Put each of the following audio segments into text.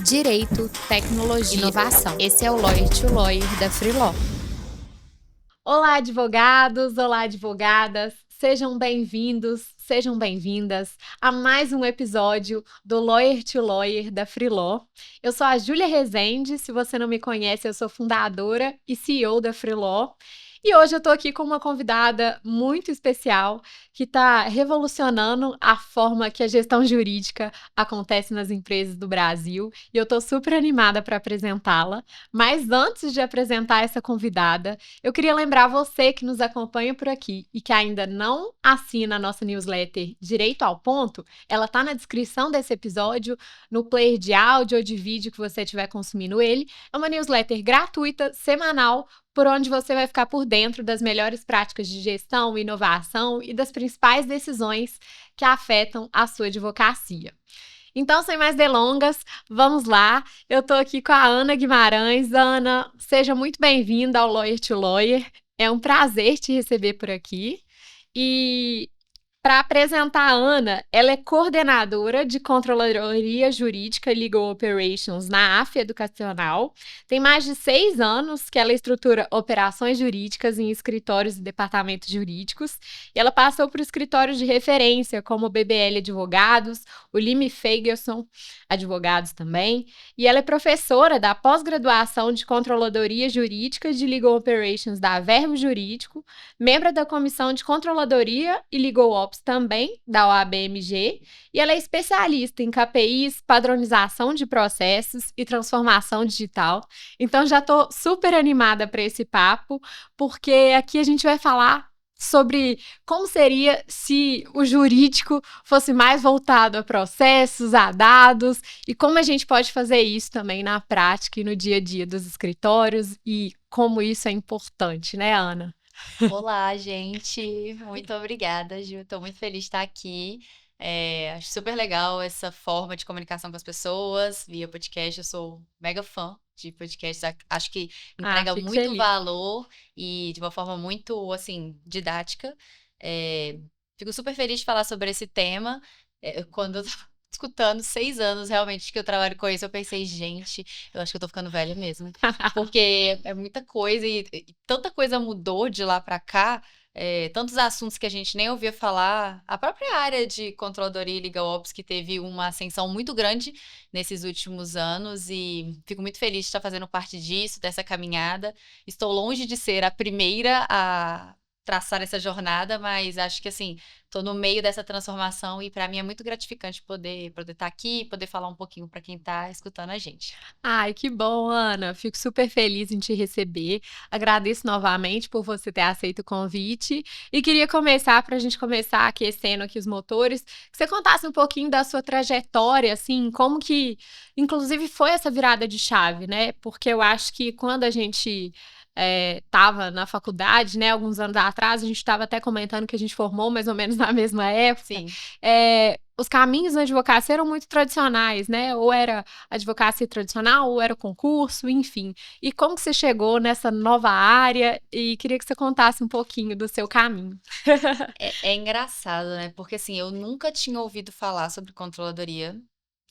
Direito, tecnologia, inovação. Esse é o Lawyer to Lawyer da Freeló. Olá, advogados! Olá, advogadas! Sejam bem-vindos, sejam bem-vindas a mais um episódio do Lawyer to Lawyer da Freeló. Eu sou a Júlia Rezende, se você não me conhece, eu sou fundadora e CEO da Freeló. E hoje eu estou aqui com uma convidada muito especial que está revolucionando a forma que a gestão jurídica acontece nas empresas do Brasil. E eu estou super animada para apresentá-la. Mas antes de apresentar essa convidada, eu queria lembrar você que nos acompanha por aqui e que ainda não assina a nossa newsletter Direito ao Ponto, ela está na descrição desse episódio, no player de áudio ou de vídeo que você estiver consumindo ele. É uma newsletter gratuita, semanal, por onde você vai ficar por dentro das melhores práticas de gestão, inovação e das principais decisões que afetam a sua advocacia. Então, sem mais delongas, vamos lá. Eu estou aqui com a Ana Guimarães. Ana, seja muito bem-vinda ao Lawyer to Lawyer. É um prazer te receber por aqui. E para apresentar a Ana, ela é coordenadora de Controladoria Jurídica e Legal Operations na AF Educacional. Tem mais de 6 anos que ela estrutura operações jurídicas em escritórios e departamentos jurídicos. E ela passou por escritórios de referência, como o BBL Advogados, o Lime Ferguson Advogados também. E ela é professora da pós-graduação de Controladoria Jurídica de Legal Operations da Verbo Jurídico, membro da Comissão de Controladoria e Legal Ops também, da OAB-MG, e ela é especialista em KPIs, padronização de processos e transformação digital. Então já estou super animada para esse papo, porque aqui a gente vai falar sobre como seria se o jurídico fosse mais voltado a processos, a dados, e como a gente pode fazer isso também na prática e no dia a dia dos escritórios, e como isso é importante, né, Ana? Olá, gente. Muito obrigada, Ju. Estou muito feliz de estar aqui. Acho super legal essa forma de comunicação com as pessoas via podcast. Eu sou mega fã de podcasts. Acho que entrega Fico muito feliz. valor e de uma forma muito, assim, didática. É, Fico super feliz de falar sobre esse tema. Quando eu tava escutando 6 anos realmente que eu trabalho com isso, eu pensei, gente, eu acho que eu tô ficando velha mesmo. Porque é muita coisa e tanta coisa mudou de lá para cá, tantos assuntos que a gente nem ouvia falar. A própria área de controladoria e legal ops que teve uma ascensão muito grande nesses últimos anos e fico muito feliz de estar fazendo parte disso, dessa caminhada. Estou longe de ser a primeira a traçar essa jornada, mas acho que assim, estou no meio dessa transformação e para mim é muito gratificante poder estar aqui e poder falar um pouquinho para quem está escutando a gente. Ai, que bom, Ana. Fico super feliz em te receber. Agradeço novamente por você ter aceito o convite. E queria começar, para a gente começar aquecendo aqui os motores, que você contasse um pouquinho da sua trajetória, assim, como que, inclusive, foi essa virada de chave, né? Porque eu acho que quando a gente estava na faculdade, né, alguns anos atrás, a gente estava até comentando que a gente formou mais ou menos na mesma época. Sim. Os caminhos na advocacia eram muito tradicionais, né? Ou era advocacia tradicional, ou era concurso, enfim. E como que você chegou nessa nova área? E queria que você contasse um pouquinho do seu caminho. É engraçado, né? Porque assim, eu nunca tinha ouvido falar sobre controladoria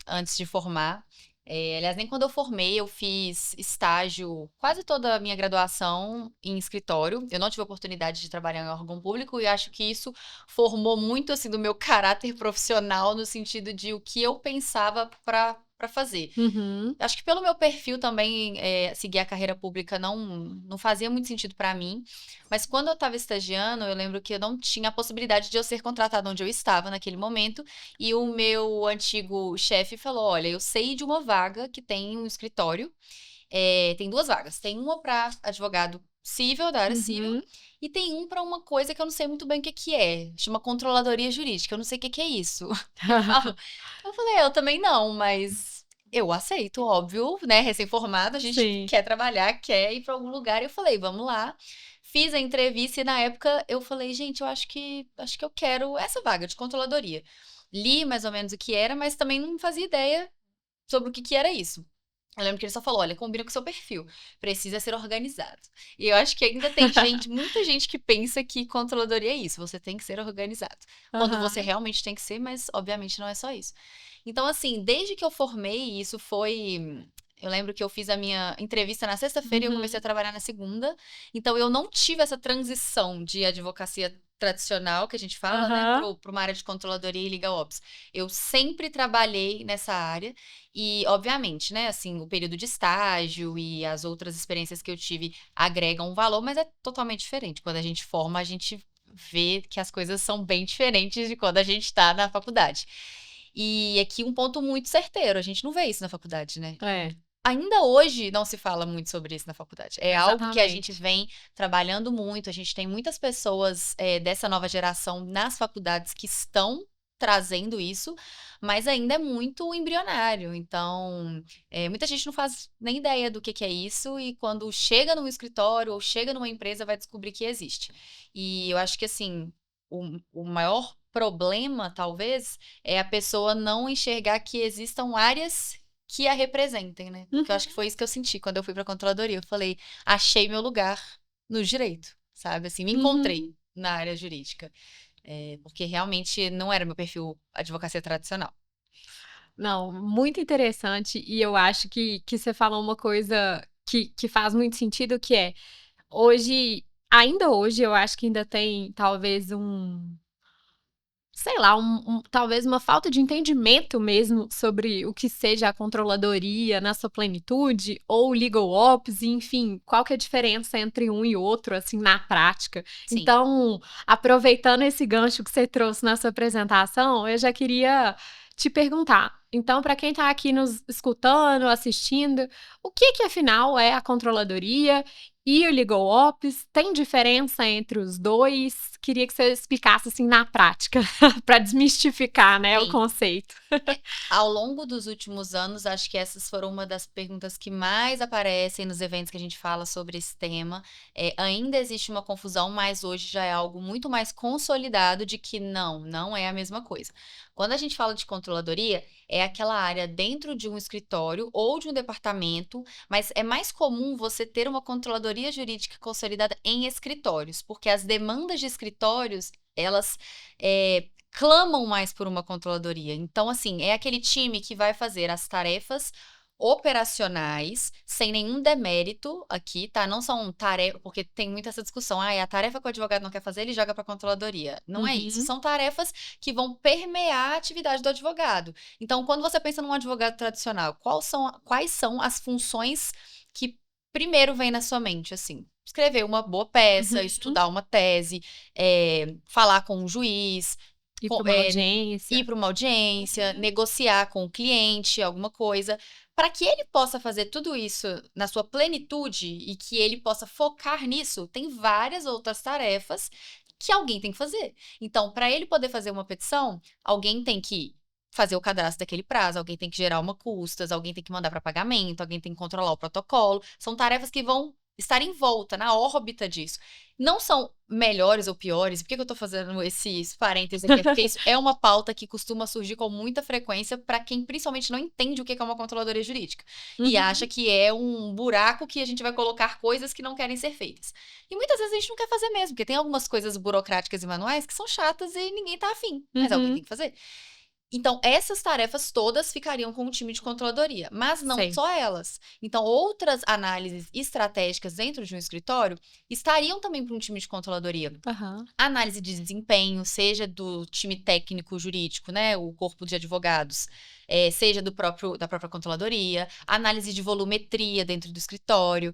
antes de formar. Aliás, nem quando eu formei, eu fiz estágio quase toda a minha graduação em escritório. Eu não tive oportunidade de trabalhar em órgão público e acho que isso formou muito assim do meu caráter profissional no sentido de o que eu pensava para fazer. Uhum, Acho que pelo meu perfil também, seguir a carreira pública não fazia muito sentido para mim. Mas quando eu estava estagiando, eu lembro que eu não tinha a possibilidade de eu ser contratada onde eu estava naquele momento. E o meu antigo chefe falou: Olha, eu sei de uma vaga que tem um escritório. Tem duas vagas. Tem uma para advogado civil, da área civil, uhum. e tem um para uma coisa que eu não sei muito bem o que que é. Chama controladoria jurídica. Eu não sei o que que é isso. Ele falou. Eu falei: Eu também não, mas. Eu aceito, óbvio, né? Recém-formado, a gente Sim. quer trabalhar, quer ir para algum lugar. Eu falei, vamos lá. Fiz a entrevista e na época eu falei, gente, eu acho que eu quero essa vaga de controladoria. Li mais ou menos o que era, mas também não fazia ideia sobre o que que era isso. Eu lembro que ele só falou, olha, combina com o seu perfil, precisa ser organizado. E eu acho que ainda tem gente, muita gente que pensa que controladoria é isso, você tem que ser organizado. Quando você Aham. realmente tem que ser, mas obviamente não é só isso. Então, assim, desde que eu formei, isso foi. Eu lembro que eu fiz a minha entrevista na sexta-feira e eu comecei a Uhum. trabalhar na segunda. Então, eu não tive essa transição de advocacia tradicional, que a gente fala, né, Aham. para uma área de controladoria e legal ops. Eu sempre trabalhei nessa área e, obviamente, né, assim, o período de estágio e as outras experiências que eu tive agregam um valor, mas é totalmente diferente. Quando a gente forma, a gente vê que as coisas são bem diferentes de quando a gente está na faculdade. E aqui um ponto muito certeiro, a gente não vê isso na faculdade, né? É, Ainda hoje não se fala muito sobre isso na faculdade. É algo que a gente exatamente. vem trabalhando muito, a gente tem muitas pessoas dessa nova geração nas faculdades que estão trazendo isso, mas ainda é muito embrionário. Então, muita gente não faz nem ideia do que é isso, e quando chega num escritório ou chega numa empresa, vai descobrir que existe. E eu acho que, assim, o maior problema, talvez, é a pessoa não enxergar que existam áreas que a representem, né? Porque eu acho que Uhum. foi isso que eu senti quando eu fui pra controladoria. Eu falei, achei meu lugar no direito, sabe? Assim, me Uhum. encontrei na área jurídica. Porque realmente não era meu perfil advocacia tradicional. Não, muito interessante. E eu acho que você falou uma coisa que faz muito sentido, que é hoje, ainda hoje, eu acho que ainda tem talvez sei lá, talvez uma falta de entendimento mesmo sobre o que seja a controladoria na sua plenitude, ou o legal ops, enfim, qual que é a diferença entre um e outro, assim, na prática. Sim. Então, aproveitando esse gancho que você trouxe na sua apresentação, eu já queria te perguntar. Então, para quem está aqui nos escutando, assistindo, o que afinal é a controladoria e o legal ops? Tem diferença entre os dois? Queria que você explicasse assim na prática, para desmistificar, né, o Sim. conceito. Ao longo dos últimos anos, acho que essas foram uma das perguntas que mais aparecem nos eventos que a gente fala sobre esse tema. Ainda existe uma confusão, mas hoje já é algo muito mais consolidado de que não é a mesma coisa. Quando a gente fala de controladoria, é aquela área dentro de um escritório ou de um departamento, mas é mais comum você ter uma controladoria jurídica consolidada em escritórios, porque as demandas de escritórios, elas clamam mais por uma controladoria. Então, assim, é aquele time que vai fazer as tarefas operacionais, sem nenhum demérito aqui, tá? Não são tarefas, porque tem muita essa discussão, a tarefa que o advogado não quer fazer, ele joga para a controladoria. Não é isso, Uhum, são tarefas que vão permear a atividade do advogado. Então, quando você pensa num advogado tradicional, quais são as funções que primeiro vem na sua mente, assim? Escrever uma boa peça, uhum. estudar uma tese, falar com um juiz, Ir para uma ir audiência. para uma audiência, Uhum, negociar com o cliente alguma coisa, para que ele possa fazer tudo isso na sua plenitude e que ele possa focar nisso, tem várias outras tarefas que alguém tem que fazer. Então, para ele poder fazer uma petição, alguém tem que fazer o cadastro daquele prazo, alguém tem que gerar uma custas, alguém tem que mandar para pagamento, alguém tem que controlar o protocolo. São tarefas que vão estar em volta, na órbita disso. Não são melhores ou piores. Por que eu tô fazendo esses parênteses aqui? É porque isso é uma pauta que costuma surgir com muita frequência para quem principalmente não entende o que é uma controladoria jurídica e acha uhum, que é um buraco que a gente vai colocar coisas que não querem ser feitas. E muitas vezes a gente não quer fazer mesmo, porque tem algumas coisas burocráticas e manuais que são chatas e ninguém tá afim, mas alguém tem uhum. que fazer. Então, essas tarefas todas ficariam com o time de controladoria, mas não Sei. só elas. Então, outras análises estratégicas dentro de um escritório estariam também para um time de controladoria. Aham. Análise de desempenho, seja do time técnico jurídico, né, o corpo de advogados, seja da própria controladoria, análise de volumetria dentro do escritório,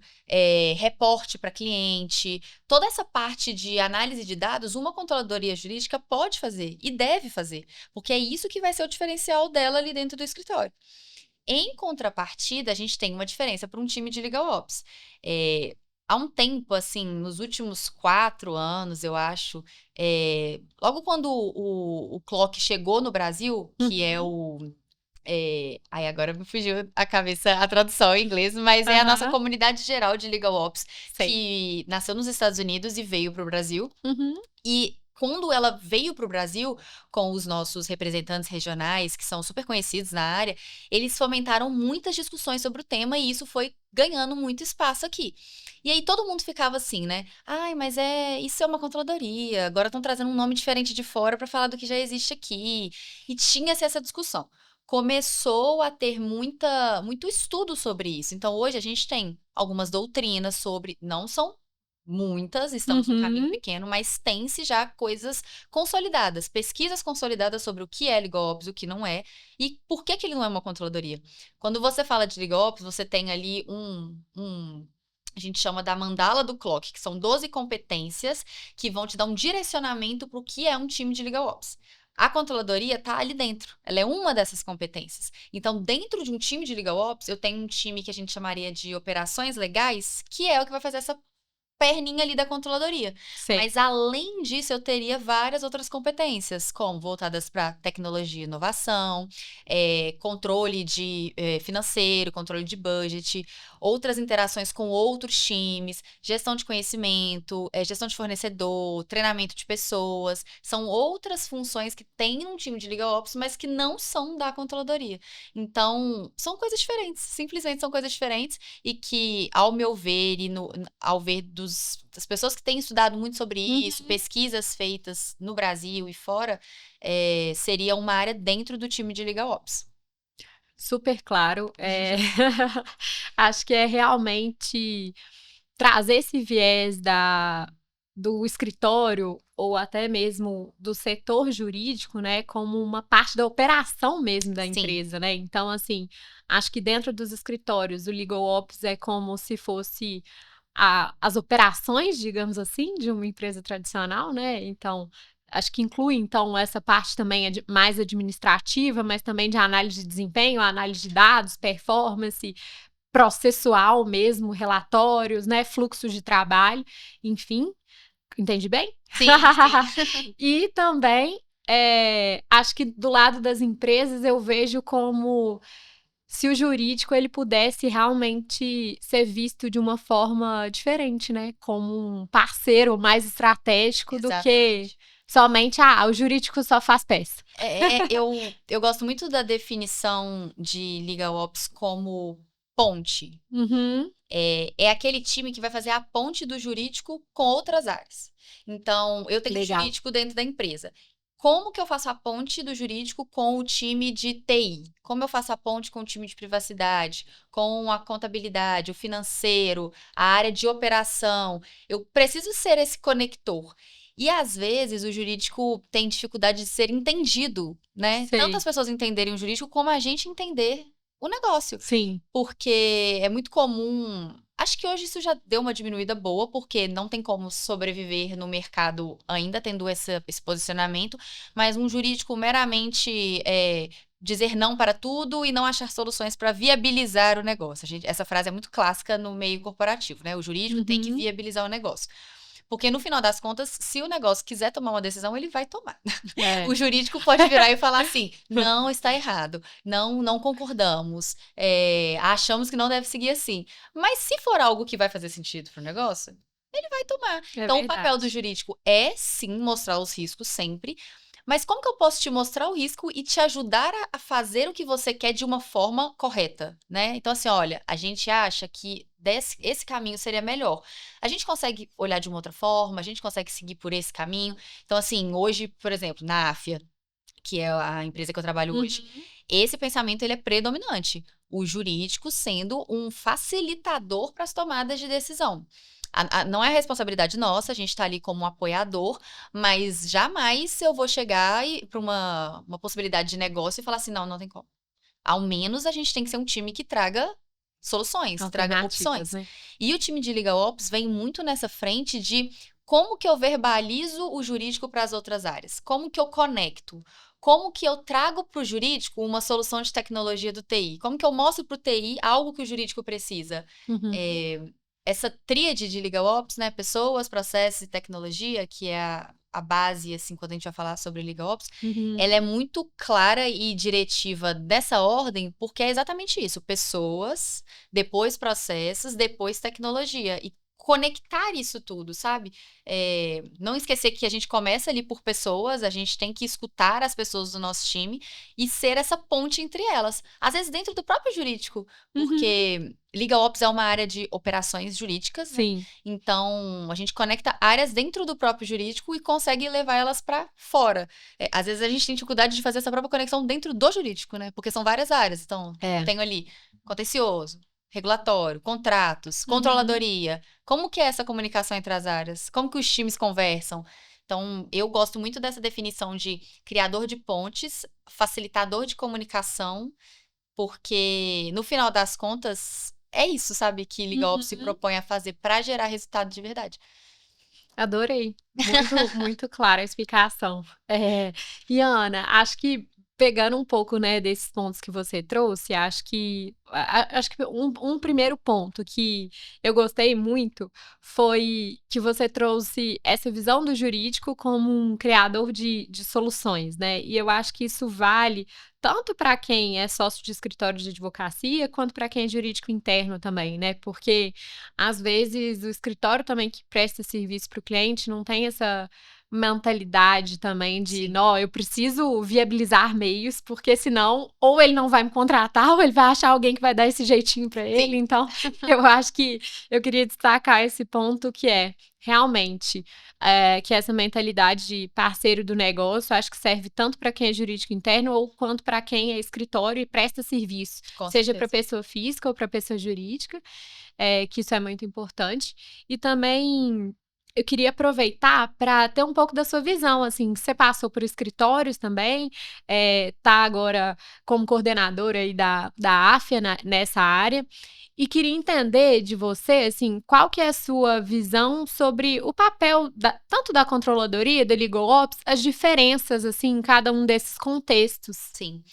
reporte para cliente, toda essa parte de análise de dados, uma controladoria jurídica pode fazer e deve fazer, porque é isso que vai ser o diferencial dela ali dentro do escritório. Em contrapartida, a gente tem uma diferença para um time de legal ops. Há um tempo, assim, nos últimos 4 anos, eu acho, logo quando o Clock chegou no Brasil, que é Uhum. o. Aí agora me fugiu a cabeça a tradução em inglês, mas é a nossa Aham. comunidade geral de legal ops, Sei. que nasceu nos Estados Unidos e veio para o Brasil. Uhum. E quando ela veio para o Brasil, com os nossos representantes regionais, que são super conhecidos na área, eles fomentaram muitas discussões sobre o tema e isso foi ganhando muito espaço aqui. E aí todo mundo ficava assim, né? Ai, mas isso é uma controladoria, agora estão trazendo um nome diferente de fora para falar do que já existe aqui. E tinha-se essa discussão. Começou a ter muito estudo sobre isso. Então, hoje a gente tem algumas doutrinas sobre, não são muitas, estamos no caminho Uhum. pequeno, mas tem-se já coisas consolidadas, pesquisas consolidadas sobre o que é Legal Ops, o que não é, e por que que ele não é uma controladoria. Quando você fala de Legal Ops, você tem ali a gente chama da mandala do clock, que são 12 competências que vão te dar um direcionamento para o que é um time de Legal Ops. A controladoria está ali dentro, ela é uma dessas competências. Então, dentro de um time de Legal Ops, eu tenho um time que a gente chamaria de operações legais, que é o que vai fazer essa perninha ali da controladoria. Sei. Mas além disso, eu teria várias outras competências, como voltadas para tecnologia e inovação, controle financeiro, controle de budget, outras interações com outros times, gestão de conhecimento, gestão de fornecedor, treinamento de pessoas. São outras funções que tem um time de Legal Ops, mas que não são da controladoria. Então, são coisas diferentes, simplesmente são coisas diferentes e que, ao meu ver e ao ver das pessoas que têm estudado muito sobre isso, pesquisas feitas no Brasil e fora, seria uma área dentro do time de Legal Ops. Super claro. Acho que é realmente trazer esse viés do escritório ou até mesmo do setor jurídico, né, como uma parte da operação mesmo da Sim. empresa, né? Então, assim, acho que dentro dos escritórios, o Legal Ops é como se fosse as operações, digamos assim, de uma empresa tradicional, né? Então, acho que inclui, então, essa parte também mais administrativa, mas também de análise de desempenho, análise de dados, performance, processual mesmo, relatórios, né? Fluxos de trabalho, enfim. Entendi bem? Sim, sim. E também, acho que do lado das empresas eu vejo como se o jurídico ele pudesse realmente ser visto de uma forma diferente, né? Como um parceiro mais estratégico do que Exatamente. somente, o jurídico só faz peça. Eu gosto muito da definição de Legal Ops como ponte. Uhum. É aquele time que vai fazer a ponte do jurídico com outras áreas. Então, eu tenho Legal. jurídico dentro da empresa. Como que eu faço a ponte do jurídico com o time de TI? Como eu faço a ponte com o time de privacidade, com a contabilidade, o financeiro, a área de operação? Eu preciso ser esse conector. E às vezes o jurídico tem dificuldade de ser entendido, né? Sei. Tanto as pessoas entenderem o jurídico como a gente entender o negócio. Sim. Porque é muito comum. Acho que hoje isso já deu uma diminuída boa, porque não tem como sobreviver no mercado ainda tendo esse posicionamento, mas um jurídico meramente dizer não para tudo e não achar soluções para viabilizar o negócio. Essa frase é muito clássica no meio corporativo, né? O jurídico tem que viabilizar o negócio. Porque no final das contas, se o negócio quiser tomar uma decisão, ele vai tomar. O jurídico pode virar e falar assim: não, está errado, não concordamos, achamos que não deve seguir assim. Mas se for algo que vai fazer sentido para o negócio, ele vai tomar. Então, o papel do jurídico é sim mostrar os riscos sempre. Mas como que eu posso te mostrar o risco e te ajudar a fazer o que você quer de uma forma correta, né? Então, assim, olha, a gente acha que esse caminho seria melhor. A gente consegue olhar de uma outra forma, a gente consegue seguir por esse caminho. Então, assim, hoje, por exemplo, na Afia, que é a empresa que eu trabalho hoje, esse pensamento ele é predominante. O jurídico sendo um facilitador para as tomadas de decisão. Não é responsabilidade nossa, a gente está ali como um apoiador, mas jamais eu vou chegar para uma possibilidade de negócio e falar assim, não tem como. Ao menos a gente tem que ser um time que traga soluções, traga opções. Né? E o time de Legal Ops vem muito nessa frente de como que eu verbalizo o jurídico para as outras áreas, como que eu conecto, como que eu trago para o jurídico uma solução de tecnologia do TI, como que eu mostro para o TI algo que o jurídico precisa. Essa tríade de Legal Ops, né, pessoas, processos e tecnologia, que é a base, assim, quando a gente vai falar sobre Legal Ops, ela é muito clara e diretiva dessa ordem, porque é exatamente isso, pessoas, depois processos, depois tecnologia. E conectar isso tudo, sabe? Não esquecer que a gente começa ali por pessoas, a gente tem que escutar as pessoas do nosso time e ser essa ponte entre elas. Às vezes dentro do próprio jurídico, porque Legal Ops é uma área de operações jurídicas, né? Sim. Então, a gente conecta áreas dentro do próprio jurídico e consegue levar elas para fora. Às vezes a gente tem dificuldade de fazer essa própria conexão dentro do jurídico, né? Porque são várias áreas. Então, eu tenho ali contencioso, regulatório, contratos, controladoria. Como que é essa comunicação entre as áreas? Como que os times conversam? Então, eu gosto muito dessa definição de criador de pontes, facilitador de comunicação, porque, no final das contas, é isso, sabe? Que Legal Ops se propõe a fazer para gerar resultado de verdade. Adorei. Muito, muito clara a explicação. E Ana, acho que pegando um pouco, né, desses pontos que você trouxe, acho que um primeiro ponto que eu gostei muito foi que você trouxe essa visão do jurídico como um criador de soluções, né? E eu acho que isso vale tanto para quem é sócio de escritório de advocacia, quanto para quem é jurídico interno também, né? Porque às vezes o escritório também que presta serviço para o cliente não tem essa mentalidade também de, não, eu preciso viabilizar meios, porque senão ou ele não vai me contratar ou ele vai achar alguém que vai dar esse jeitinho para ele. Então, eu acho que eu queria destacar esse ponto que é realmente que essa mentalidade de parceiro do negócio, acho que serve tanto para quem é jurídico interno ou quanto para quem é escritório e presta serviço, seja para pessoa física ou para pessoa jurídica, que isso é muito importante. E também eu queria aproveitar para ter um pouco da sua visão, assim, você passou por escritórios também, tá agora como coordenadora aí da AFIA nessa área, e queria entender de você, assim, qual que é a sua visão sobre o papel tanto da controladoria, da Legal Ops, as diferenças, assim, em cada um desses contextos. Sim.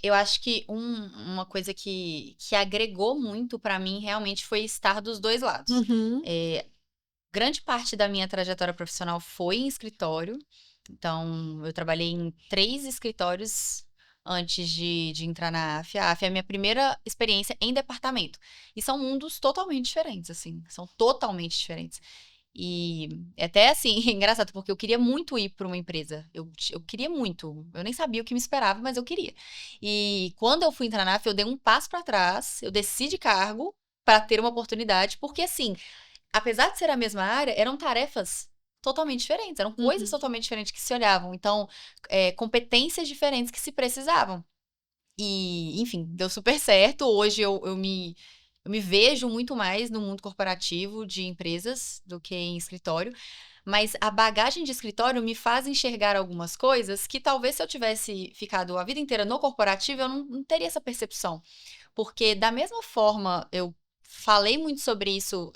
Eu acho que uma coisa que agregou muito para mim realmente foi estar dos dois lados. Grande parte da minha trajetória profissional foi em escritório. Então, eu trabalhei em 3 escritórios antes de entrar na AFIA. A AFIA é a minha primeira experiência em departamento. E são mundos totalmente diferentes, assim. São totalmente diferentes. E é até, assim, engraçado, porque eu queria muito ir para uma empresa. Eu queria muito. Eu nem sabia o que me esperava, mas eu queria. E quando eu fui entrar na AFIA, eu dei um passo para trás. Eu desci de cargo para ter uma oportunidade. Porque, assim, apesar de ser a mesma área, eram tarefas totalmente diferentes, eram coisas totalmente diferentes que se olhavam. Então, competências diferentes que se precisavam. E, enfim, deu super certo. Hoje eu me vejo muito mais no mundo corporativo de empresas do que em escritório. Mas a bagagem de escritório me faz enxergar algumas coisas que talvez se eu tivesse ficado a vida inteira no corporativo, eu não teria essa percepção. Porque da mesma forma, eu falei muito sobre isso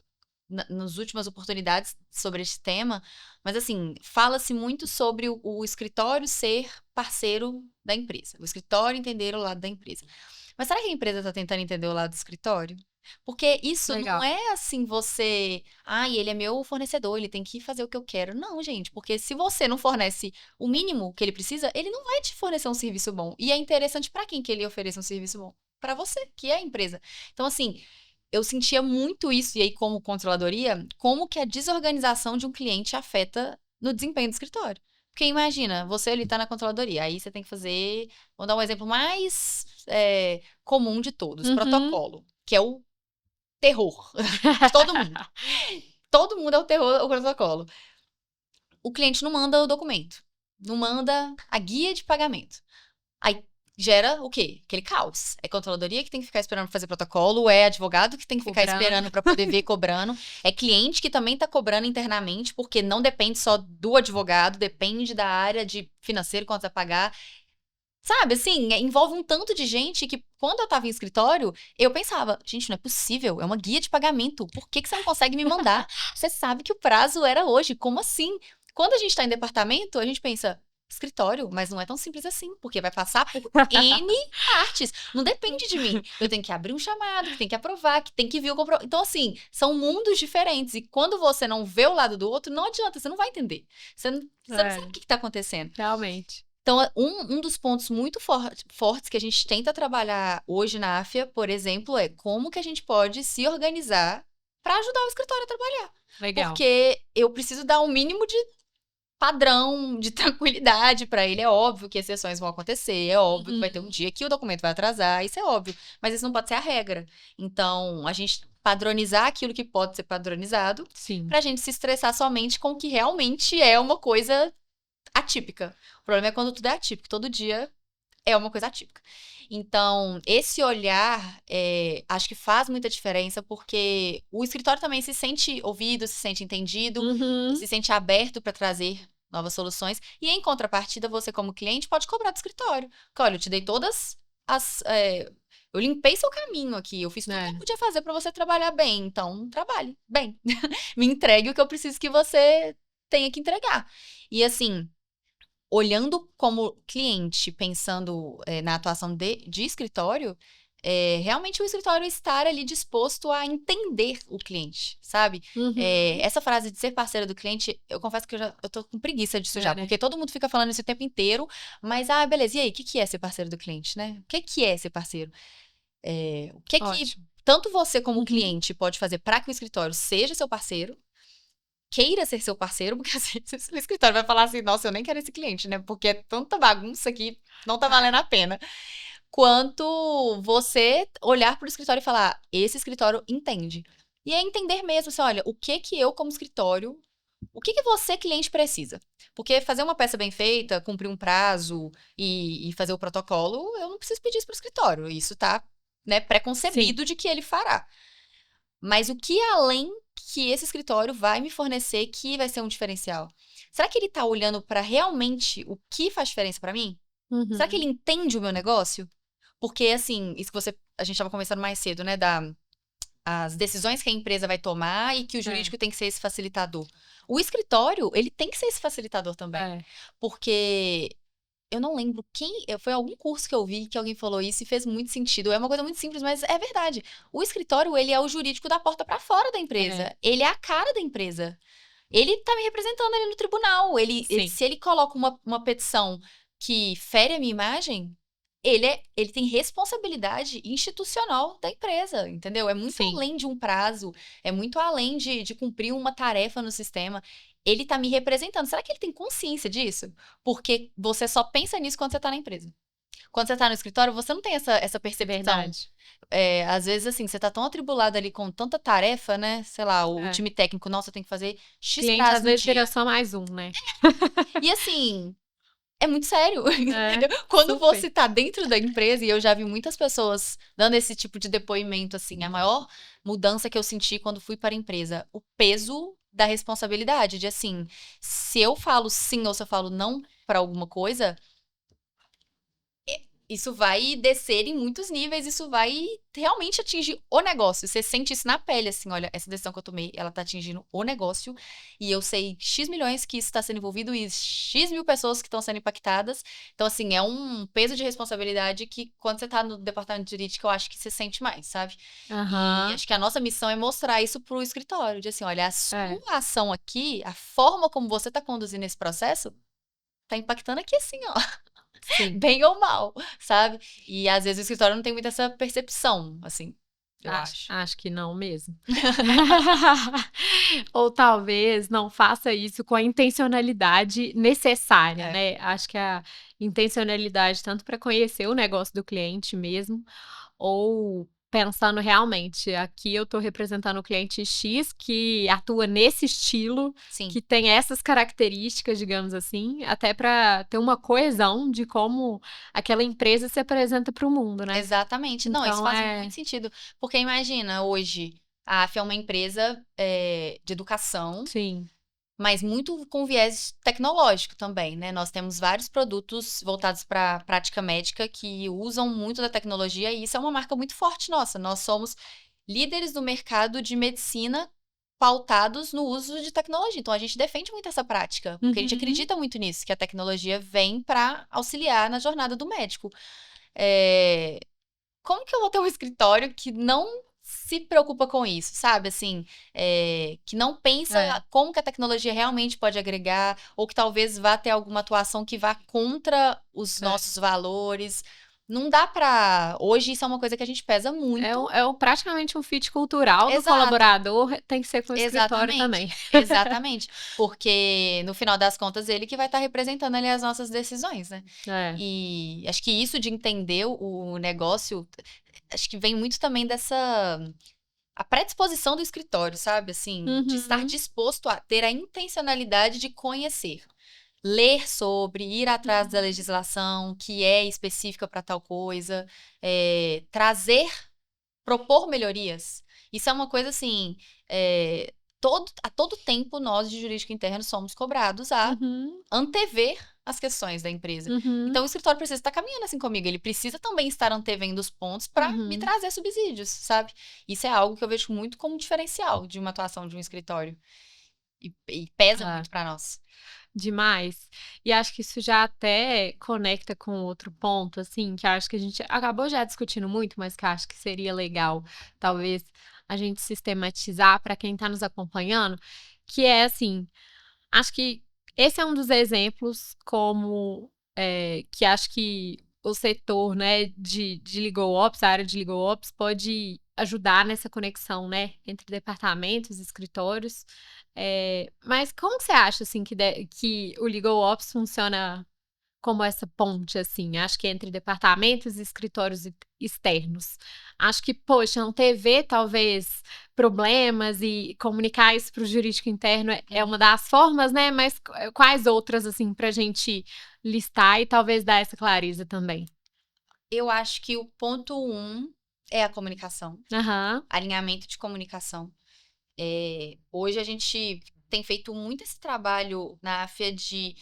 nas últimas oportunidades sobre esse tema, mas assim, fala-se muito sobre o escritório ser parceiro da empresa, o escritório entender o lado da empresa. Mas será que a empresa está tentando entender o lado do escritório? Porque isso não é assim você... ele é meu fornecedor, ele tem que fazer o que eu quero. Não, gente, porque se você não fornece o mínimo que ele precisa, ele não vai te fornecer um serviço bom. E é interessante para quem que ele ofereça um serviço bom? Para você, que é a empresa. Então, assim, eu sentia muito isso, e aí como controladoria, como que a desorganização de um cliente afeta no desempenho do escritório. Porque imagina, você ali tá na controladoria, aí você tem que fazer, vamos dar um exemplo mais comum de todos, protocolo, que é o terror de todo mundo. Todo mundo é o terror, o protocolo. O cliente não manda o documento, não manda a guia de pagamento. Aí gera o quê? Aquele caos. É controladoria que tem que ficar esperando pra fazer protocolo, é advogado que tem que ficar esperando para poder ver cobrando, é cliente que também tá cobrando internamente, porque não depende só do advogado, depende da área de financeiro, quanto vai pagar. Sabe, assim, envolve um tanto de gente que, quando eu tava em escritório, eu pensava, gente, não é possível, é uma guia de pagamento, por que você não consegue me mandar? Você sabe que o prazo era hoje, como assim? Quando a gente tá em departamento, a gente pensa, escritório, mas não é tão simples assim, porque vai passar por N partes. Não depende de mim. Eu tenho que abrir um chamado, que tem que aprovar, que tem que vir o comprovante. Então, assim, são mundos diferentes. E quando você não vê o lado do outro, não adianta, você não vai entender. Você não sabe o que está acontecendo. Realmente. Então, um dos pontos muito fortes que a gente tenta trabalhar hoje na AFIA, por exemplo, é como que a gente pode se organizar para ajudar o escritório a trabalhar. Legal. Porque eu preciso dar um mínimo de padrão, de tranquilidade para ele. É óbvio que exceções vão acontecer, é óbvio que vai ter um dia que o documento vai atrasar, isso é óbvio. Mas isso não pode ser a regra. Então, a gente padronizar aquilo que pode ser padronizado, Sim. pra gente se estressar somente com o que realmente é uma coisa atípica. O problema é quando tudo é atípico, todo dia é uma coisa atípica. Então, esse olhar, acho que faz muita diferença, porque o escritório também se sente ouvido, se sente entendido, Uhum. e se sente aberto para trazer novas soluções. E, em contrapartida, você, como cliente, pode cobrar do escritório. Porque, olha, eu te dei todas as... eu limpei seu caminho aqui, eu fiz tudo que eu podia fazer para você trabalhar bem. Então, trabalhe bem. Me entregue o que eu preciso que você tenha que entregar. E, assim... olhando como cliente, pensando na atuação de escritório, realmente o escritório estar ali disposto a entender o cliente, sabe? Uhum. Essa frase de ser parceiro do cliente, eu confesso que eu tô com preguiça disso já, Né? porque todo mundo fica falando isso o tempo inteiro, mas, beleza, e aí, o que é ser parceiro do cliente, né? O que é ser parceiro? O que Ótimo. tanto você como cliente pode fazer para que o escritório seja seu parceiro, queira ser seu parceiro, porque assim, o escritório vai falar assim, nossa, eu nem quero esse cliente, né? Porque é tanta bagunça que não tá valendo a pena. Quanto você olhar pro escritório e falar, esse escritório entende. E é entender mesmo, assim, olha, o que eu como escritório, o que você, cliente, precisa? Porque fazer uma peça bem feita, cumprir um prazo e fazer o protocolo, eu não preciso pedir isso pro escritório. Isso tá, né, pré-concebido de que ele fará. Mas o que além que esse escritório vai me fornecer que vai ser um diferencial? Será que ele tá olhando para realmente o que faz diferença para mim? Uhum. Será que ele entende o meu negócio? Porque, assim, isso que a gente estava conversando mais cedo, né, as decisões que a empresa vai tomar e que o jurídico tem que ser esse facilitador. O escritório, ele tem que ser esse facilitador também. Porque eu não lembro foi algum curso que eu vi que alguém falou isso e fez muito sentido. É uma coisa muito simples, mas é verdade. O escritório, ele é o jurídico da porta para fora da empresa. Ele é a cara da empresa. Ele tá me representando ali no tribunal. Se ele coloca uma petição que fere a minha imagem, ele tem responsabilidade institucional da empresa, entendeu? É muito além de um prazo, é muito além de cumprir uma tarefa no sistema. Ele tá me representando. Será que ele tem consciência disso? Porque você só pensa nisso quando você tá na empresa. Quando você tá no escritório, você não tem essa percepção. Verdade. Às vezes, assim, você tá tão atribulado ali com tanta tarefa, né? Sei lá, o time técnico, nossa, tem que fazer X cliente, prazo às no vezes, dia. vira só mais um, né? E assim, é muito sério, entendeu? Quando você tá dentro da empresa, e eu já vi muitas pessoas dando esse tipo de depoimento, assim, a maior mudança que eu senti quando fui para a empresa, o peso da responsabilidade, de assim, se eu falo sim ou se eu falo não para alguma coisa, isso vai descer em muitos níveis, isso vai realmente atingir o negócio. Você sente isso na pele, assim, olha, essa decisão que eu tomei, ela tá atingindo o negócio, e eu sei X milhões que isso está sendo envolvido e X mil pessoas que estão sendo impactadas. Então, assim, é um peso de responsabilidade que, quando você tá no departamento de jurídica, eu acho que você sente mais, sabe? E acho que a nossa missão é mostrar isso pro escritório, de assim, olha, a sua ação aqui, a forma como você tá conduzindo esse processo, tá impactando aqui assim, ó. Sim. Bem ou mal, sabe? E às vezes o escritório não tem muito essa percepção, assim, eu acho. Acho que não mesmo. Ou talvez não faça isso com a intencionalidade necessária, né? Acho que a intencionalidade tanto para conhecer o negócio do cliente mesmo, ou pensando realmente, aqui eu tô representando o cliente X que atua nesse estilo, que tem essas características, digamos assim, até para ter uma coesão de como aquela empresa se apresenta para o mundo, né? Exatamente. Não, isso faz muito sentido. Porque imagina, hoje, a AF é uma empresa de educação. Sim. Mas muito com viés tecnológico também, né? Nós temos vários produtos voltados para a prática médica que usam muito da tecnologia e isso é uma marca muito forte nossa. Nós somos líderes do mercado de medicina pautados no uso de tecnologia. Então, a gente defende muito essa prática, porque a gente acredita muito nisso, que a tecnologia vem para auxiliar na jornada do médico. Como que eu vou ter um escritório que não se preocupa com isso, sabe? Assim, que não pensa como que a tecnologia realmente pode agregar, ou que talvez vá ter alguma atuação que vá contra os nossos valores. não dá pra... Hoje isso é uma coisa que a gente pesa muito. Praticamente um fit cultural do Exato. colaborador, tem que ser com o escritório Exatamente, também. exatamente. Porque, no final das contas, ele que vai estar representando ali as nossas decisões, né? É. E acho que isso de entender o negócio, acho que vem muito também dessa... A predisposição do escritório, sabe? Assim, de estar Uhum. disposto a ter a intencionalidade de conhecer. Ler sobre, ir atrás da legislação que é específica para tal coisa, trazer, propor melhorias. Isso é uma coisa assim, a todo tempo nós de jurídico interno somos cobrados a Uhum. antever as questões da empresa. Uhum. Então o escritório precisa estar caminhando assim comigo, ele precisa também estar antevendo os pontos para me Uhum. trazer subsídios, sabe? Isso é algo que eu vejo muito como diferencial de uma atuação de um escritório. E pesa muito para nós. Demais. E acho que isso já até conecta com outro ponto, assim, que acho que a gente acabou já discutindo muito, mas que acho que seria legal, talvez, a gente sistematizar para quem está nos acompanhando, que é assim, acho que esse é um dos exemplos como que acho que o setor, né, de Legal Ops, a área de Legal Ops, pode ajudar nessa conexão, né, entre departamentos, escritórios. Mas como que você acha, assim, que o Legal Ops funciona como essa ponte, assim? Acho que entre departamentos e escritórios externos. Acho que, poxa, antever talvez problemas e comunicar isso para o jurídico interno é uma das formas, né? Mas quais outras, assim, para a gente listar e talvez dar essa clareza também? Eu acho que o ponto 1 é a comunicação, Aham. alinhamento de comunicação. Hoje a gente tem feito muito esse trabalho na AFIA de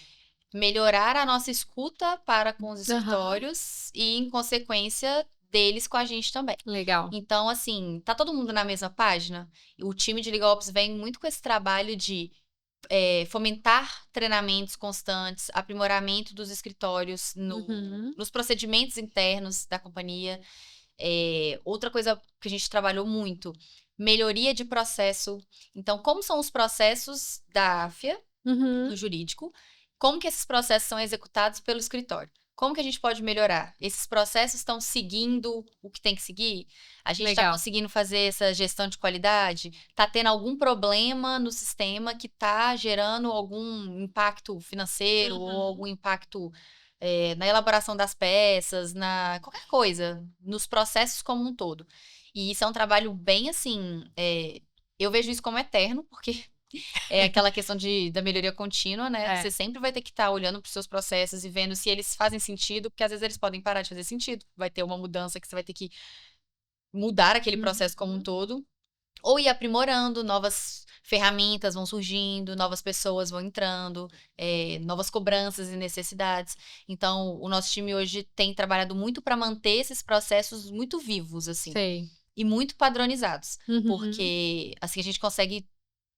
melhorar a nossa escuta para com os Aham. escritórios e, em consequência, deles com a gente também. Legal. Então, assim, tá todo mundo na mesma página? O time de Legal Ops vem muito com esse trabalho de fomentar treinamentos constantes, aprimoramento dos escritórios Uhum. nos procedimentos internos da companhia. Outra coisa que a gente trabalhou muito, melhoria de processo. Então, como são os processos da AFIA Uhum. no jurídico? Como que esses processos são executados pelo escritório? Como que a gente pode melhorar? Esses processos estão seguindo o que tem que seguir? A gente está Legal. conseguindo fazer essa gestão de qualidade? Está tendo algum problema no sistema que está gerando algum impacto financeiro ou algum impacto na elaboração das peças, na qualquer coisa, nos processos como um todo? E isso é um trabalho bem assim. Eu vejo isso como eterno, porque é aquela questão da melhoria contínua, né? Você sempre vai ter que estar olhando para os seus processos e vendo se eles fazem sentido, porque às vezes eles podem parar de fazer sentido. Vai ter uma mudança que você vai ter que mudar aquele processo como um todo. Ou ir aprimorando, novas ferramentas vão surgindo, novas pessoas vão entrando, novas cobranças e necessidades. Então, o nosso time hoje tem trabalhado muito para manter esses processos muito vivos, assim. Sei. E muito padronizados. Uhum. Porque assim a gente consegue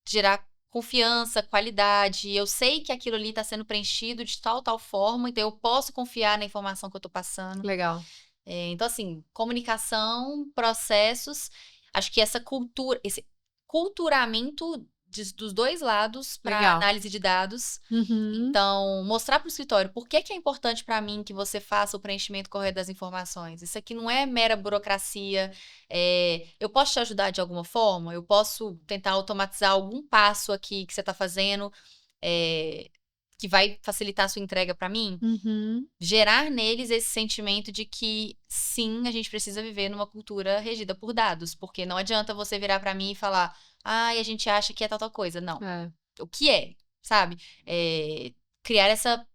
gerar confiança, qualidade. Eu sei que aquilo ali está sendo preenchido de tal forma, então eu posso confiar na informação que eu estou passando. Legal. Então, assim, comunicação, processos, acho que essa cultura, esse culturamento dos dois lados para análise de dados. Uhum. Então, mostrar para o escritório por que é importante para mim que você faça o preenchimento correto das informações. Isso aqui não é mera burocracia. Eu posso te ajudar de alguma forma? Eu posso tentar automatizar algum passo aqui que você está fazendo que vai facilitar a sua entrega para mim? Uhum. Gerar neles esse sentimento de que, sim, a gente precisa viver numa cultura regida por dados. Porque não adianta você virar para mim e falar, a gente acha que é tal coisa. Não. O que é? Sabe? Criar essa...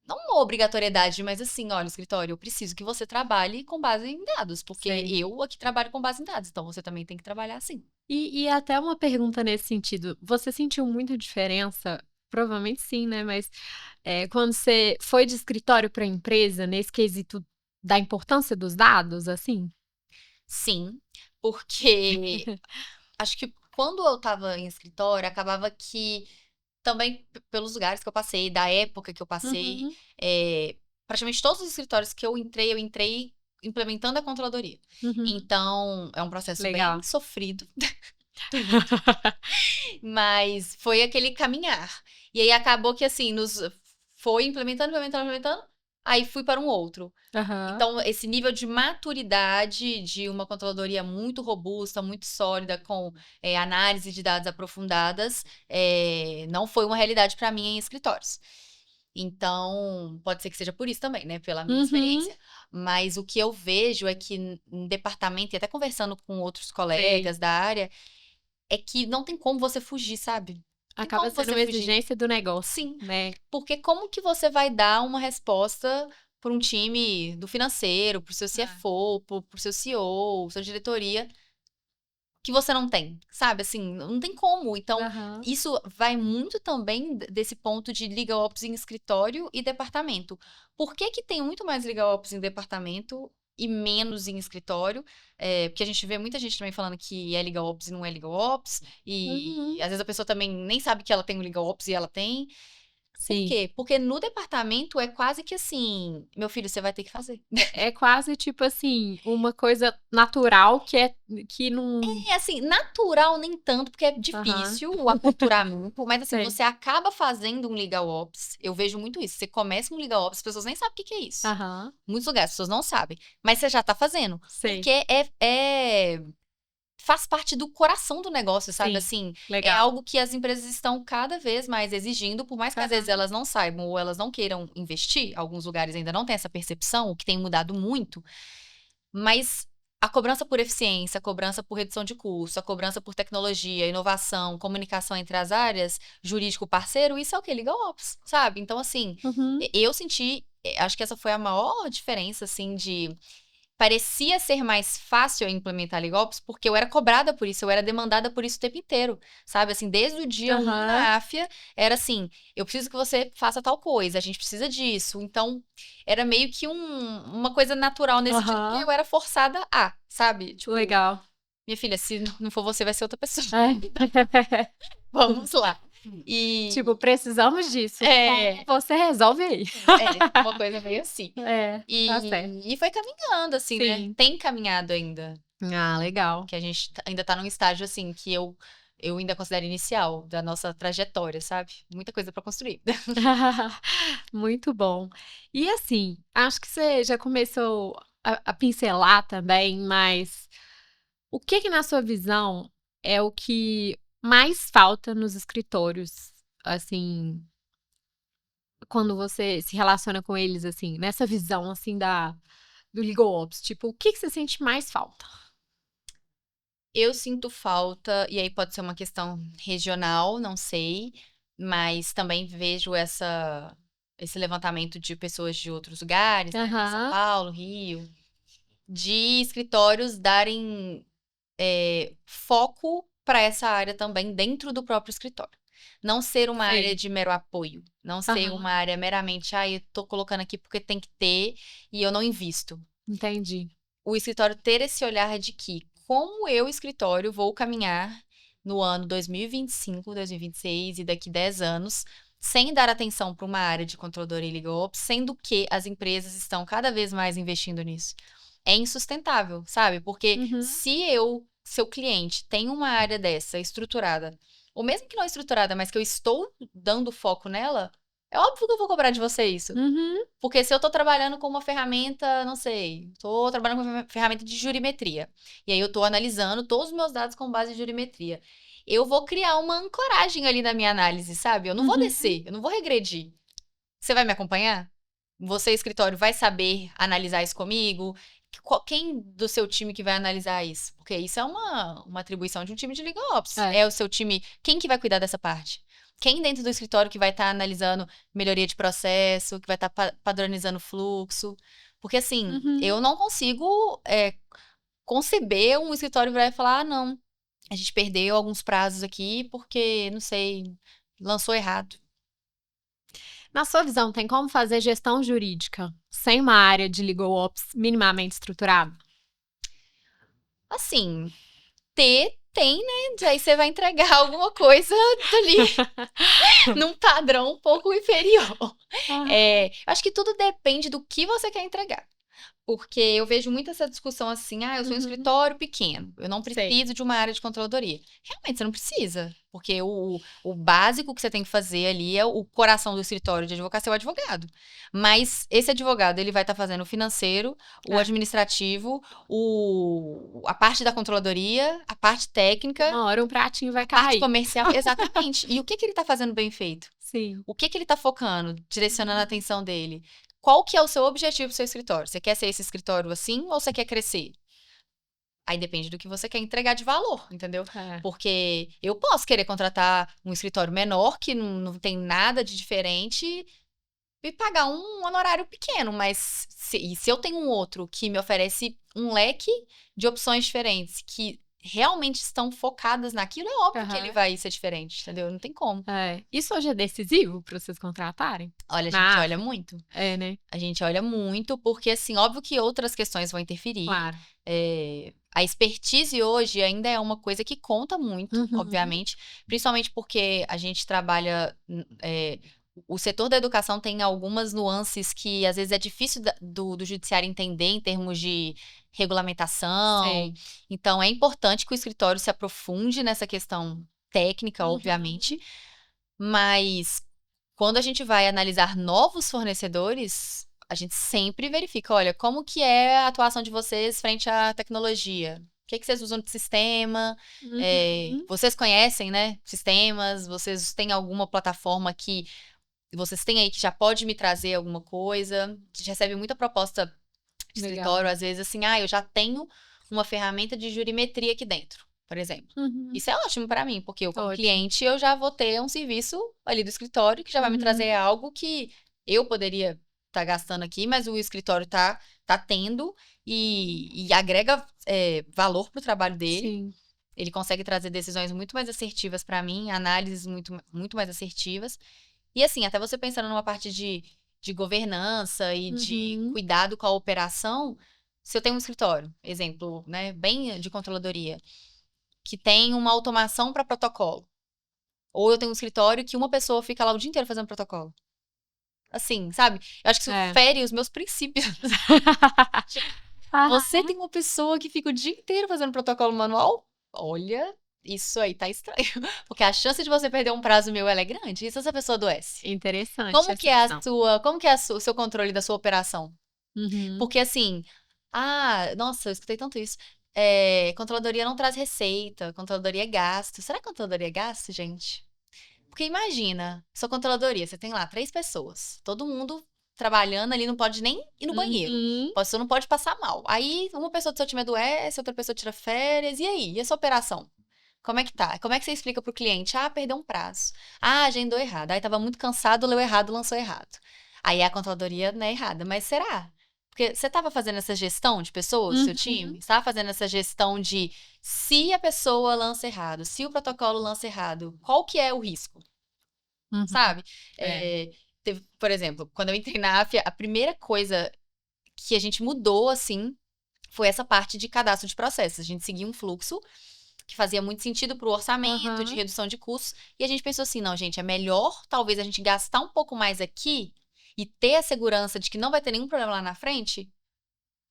Não uma obrigatoriedade, mas assim, olha, escritório, eu preciso que você trabalhe com base em dados, porque eu aqui trabalho com base em dados, então você também tem que trabalhar assim. E até uma pergunta nesse sentido, você sentiu muita diferença? Provavelmente sim, né? Mas quando você foi de escritório para empresa, nesse quesito da importância dos dados, assim? Sim, porque acho que quando eu estava em escritório, acabava que também pelos lugares que eu passei, da época que eu passei, praticamente todos os escritórios que eu entrei implementando a controladoria. Uhum. Então, é um processo Legal. bem sofrido. Mas foi aquele caminhar. E aí acabou que assim, foi implementando. aí fui para um outro. Aham. Então, esse nível de maturidade de uma controladoria muito robusta, muito sólida, com análise de dados aprofundadas, não foi uma realidade para mim em escritórios. Então, pode ser que seja por isso também, né? Pela minha Uhum. experiência. Mas o que eu vejo é que em departamento, e até conversando com outros colegas da área, é que não tem como você fugir, sabe? Acaba como sendo você uma fugir. exigência do negócio, Sim. né? Porque como que você vai dar uma resposta para um time do financeiro, para o seu CFO, para o seu CEO, sua diretoria, que você não tem, sabe? Assim, não tem como. Então, Aham. isso vai muito também desse ponto de Legal Ops em escritório e departamento. Por que que tem muito mais Legal Ops em departamento e menos em escritório? Porque a gente vê muita gente também falando que é Legal Ops e não é Legal Ops. E às vezes a pessoa também nem sabe que ela tem um Legal Ops e ela tem. Por Sim. quê? Porque no departamento é quase que assim, meu filho, você vai ter que fazer. É quase tipo assim, uma coisa natural que não. É assim, natural nem tanto, porque é difícil o aculturamento, mas assim, Sei. você acaba fazendo um Legal Ops. Eu vejo muito isso. Você começa um Legal Ops, as pessoas nem sabem o que é isso. Aham. Muitos lugares, as pessoas não sabem. Mas você já tá fazendo. Sei. Porque faz parte do coração do negócio, sabe? Sim. Assim, é Legal. algo que as empresas estão cada vez mais exigindo, por mais que às vezes elas não saibam ou elas não queiram investir, alguns lugares ainda não têm essa percepção, o que tem mudado muito, mas a cobrança por eficiência, a cobrança por redução de custo, a cobrança por tecnologia, inovação, comunicação entre as áreas, jurídico parceiro, isso é o que? Legal Ops, sabe? Então, assim, Uhum. eu senti, acho que essa foi a maior diferença, assim, parecia ser mais fácil eu implementar Legal Ops, porque eu era cobrada por isso, eu era demandada por isso o tempo inteiro, sabe? Assim, desde o dia 1 Aham. na AFIA, era assim, eu preciso que você faça tal coisa, a gente precisa disso. Então, era meio que uma coisa natural nesse sentido, Aham. porque eu era forçada a, sabe? Tipo, Legal. minha filha, se não for você, vai ser outra pessoa. É. Vamos lá. E Tipo, precisamos disso. É. Você resolve aí. uma coisa meio assim. Tá certo. E foi caminhando, assim, né? Sim. Tem caminhado ainda. Ah, legal. Que a gente ainda tá num estágio, assim, que eu ainda considero inicial da nossa trajetória, sabe? Muita coisa pra construir. Muito bom. E assim, acho que você já começou a pincelar também, mas o que na sua visão é o que mais falta nos escritórios, assim, quando você se relaciona com eles, assim, nessa visão, assim, do Legal Ops? Tipo, o que você sente mais falta? Eu sinto falta, e aí pode ser uma questão regional, não sei, mas também vejo esse levantamento de pessoas de outros lugares, né? São Aham. Paulo, Rio, de escritórios darem foco para essa área também dentro do próprio escritório. Não ser uma Sei. área de mero apoio, não ser Aham. uma área meramente, eu tô colocando aqui porque tem que ter e eu não invisto. Entendi. O escritório ter esse olhar de que, como eu, escritório, vou caminhar no ano 2025, 2026 e daqui 10 anos, sem dar atenção para uma área de controladoria e legal ops, sendo que as empresas estão cada vez mais investindo nisso. É insustentável, sabe? Porque Uhum. se seu cliente, tem uma área dessa estruturada, ou mesmo que não estruturada, mas que eu estou dando foco nela, é óbvio que eu vou cobrar de você isso. Uhum. Porque se eu tô trabalhando com uma ferramenta, não sei, tô trabalhando com uma ferramenta de jurimetria, e aí eu tô analisando todos os meus dados com base em jurimetria, eu vou criar uma ancoragem ali na minha análise, sabe? Eu não vou Uhum. descer, eu não vou regredir. Você vai me acompanhar? Você, escritório, vai saber analisar isso comigo? Quem do seu time que vai analisar isso? Porque isso é uma atribuição de um time de Legal Ops. É. É o seu time. Quem que vai cuidar dessa parte? Quem dentro do escritório que vai estar analisando melhoria de processo, que vai estar padronizando fluxo? Porque assim, Uhum. eu não consigo conceber um escritório virar e falar, não, a gente perdeu alguns prazos aqui porque, não sei, lançou errado. Na sua visão, tem como fazer gestão jurídica sem uma área de Legal Ops minimamente estruturada? Assim, tem, né? Aí você vai entregar alguma coisa ali num padrão um pouco inferior. Acho que tudo depende do que você quer entregar. Porque eu vejo muito essa discussão assim, eu sou um escritório pequeno, eu não Sei. preciso de uma área de controladoria. Realmente, você não precisa, porque o básico que você tem que fazer ali é o coração do escritório de advocacia, é o advogado. Mas esse advogado, ele vai estar fazendo o financeiro, o administrativo, a parte da controladoria, a parte técnica, Uma hora um pratinho vai a parte cair. comercial, exatamente. E o que ele está fazendo bem feito? Sim. O que ele está focando, direcionando a atenção dele? Qual que é o seu objetivo do seu escritório? Você quer ser esse escritório assim ou você quer crescer? Aí depende do que você quer entregar de valor, entendeu? Porque eu posso querer contratar um escritório menor, que não tem nada de diferente, e pagar um honorário pequeno, mas se eu tenho um outro que me oferece um leque de opções diferentes, que realmente estão focadas naquilo, é óbvio que ele vai ser diferente, entendeu? Não tem como. Isso hoje é decisivo para vocês contratarem? Olha, a gente olha muito. Né? A gente olha muito, porque, assim, óbvio que outras questões vão interferir. Claro. A expertise hoje ainda é uma coisa que conta muito, obviamente, principalmente porque a gente trabalha. O setor da educação tem algumas nuances que às vezes é difícil do judiciário entender em termos de regulamentação. Sei. Então, é importante que o escritório se aprofunde nessa questão técnica, obviamente, mas quando a gente vai analisar novos fornecedores, a gente sempre verifica, olha, como que é a atuação de vocês frente à tecnologia? O que vocês usam de sistema? Vocês conhecem, né, sistemas? Vocês têm alguma plataforma que vocês têm aí que já pode me trazer alguma coisa? A gente recebe muita proposta de escritório, às vezes, assim, eu já tenho uma ferramenta de jurimetria aqui dentro, por exemplo. Isso é ótimo para mim, porque eu, como cliente, eu já vou ter um serviço ali do escritório que já vai me trazer algo que eu poderia estar gastando aqui, mas o escritório tá tendo e agrega valor pro trabalho dele. Sim. Ele consegue trazer decisões muito mais assertivas para mim, análises muito mais assertivas. E assim, até você pensando numa parte de governança e de cuidado com a operação, se eu tenho um escritório, exemplo, né, bem de controladoria, que tem uma automação para protocolo, ou eu tenho um escritório que uma pessoa fica lá o dia inteiro fazendo protocolo. Assim, sabe? Eu acho que isso fere os meus princípios. Você tem uma pessoa que fica o dia inteiro fazendo protocolo manual? Olha, isso aí tá estranho. Porque a chance de você perder um prazo meu, ela é grande. E se essa pessoa adoece? Interessante. Como que é o seu controle da sua operação? Porque assim, nossa, eu escutei tanto isso. Controladoria não traz receita, controladoria é gasto. Será que controladoria é gasto, gente? Porque imagina, sua controladoria, você tem lá 3 pessoas, todo mundo trabalhando ali, não pode nem ir no banheiro. A pessoa não pode passar mal. Aí, uma pessoa do seu time adoece, outra pessoa tira férias, e aí? E essa operação? Como é que tá? Como é que você explica pro cliente? Perdeu um prazo. Agendou errado. Aí tava muito cansado, leu errado, lançou errado. Aí a controladoria não é errada. Mas será? Porque você tava fazendo essa gestão de pessoas, do seu time? Você tava fazendo essa gestão de se a pessoa lança errado, se o protocolo lança errado, qual que é o risco? Sabe? Por exemplo, quando eu entrei na AFIA, a primeira coisa que a gente mudou, assim, foi essa parte de cadastro de processos. A gente seguia um fluxo que fazia muito sentido para o orçamento, de redução de custos. E a gente pensou assim, não, gente, é melhor talvez a gente gastar um pouco mais aqui e ter a segurança de que não vai ter nenhum problema lá na frente,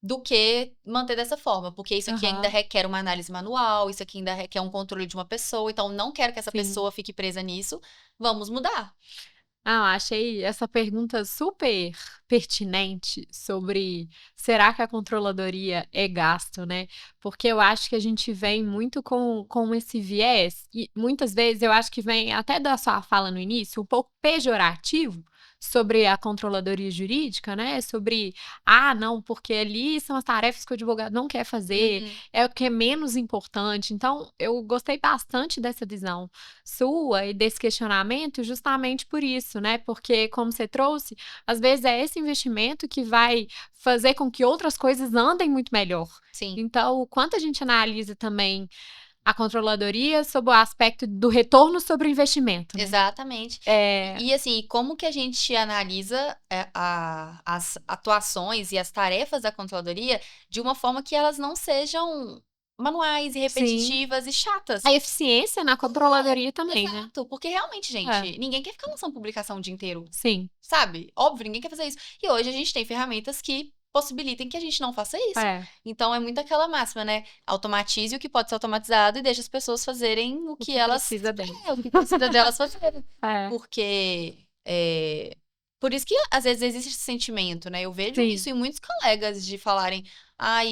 do que manter dessa forma. Porque isso aqui ainda requer uma análise manual, isso aqui ainda requer um controle de uma pessoa. Então, não quero que essa pessoa fique presa nisso. Vamos mudar. Achei essa pergunta super pertinente sobre será que a controladoria é gasto, né? Porque eu acho que a gente vem muito com esse viés, e muitas vezes eu acho que vem até da sua fala no início, um pouco pejorativo sobre a controladoria jurídica, né? Sobre, não, porque ali são as tarefas que o advogado não quer fazer, é o que é menos importante. Então, eu gostei bastante dessa visão sua e desse questionamento justamente por isso, né? Porque, como você trouxe, às vezes é esse investimento que vai fazer com que outras coisas andem muito melhor. Sim. Então, o quanto a gente analisa também a controladoria sob o aspecto do retorno sobre o investimento, né? Exatamente. E assim, como que a gente analisa as atuações e as tarefas da controladoria de uma forma que elas não sejam manuais e repetitivas e chatas. A eficiência na controladoria também, né? Exato, porque realmente, gente, ninguém quer ficar lançando publicação o dia inteiro. Sim. Sabe? Óbvio, ninguém quer fazer isso. E hoje a gente tem ferramentas que possibilitem que a gente não faça isso. É, Então, é muito aquela máxima, né? Automatize o que pode ser automatizado e deixe as pessoas fazerem o que elas... precisa delas. o que precisa delas fazerem. É, Porque... Por isso que, às vezes, existe esse sentimento, né? Eu vejo sim. isso em muitos colegas de falarem: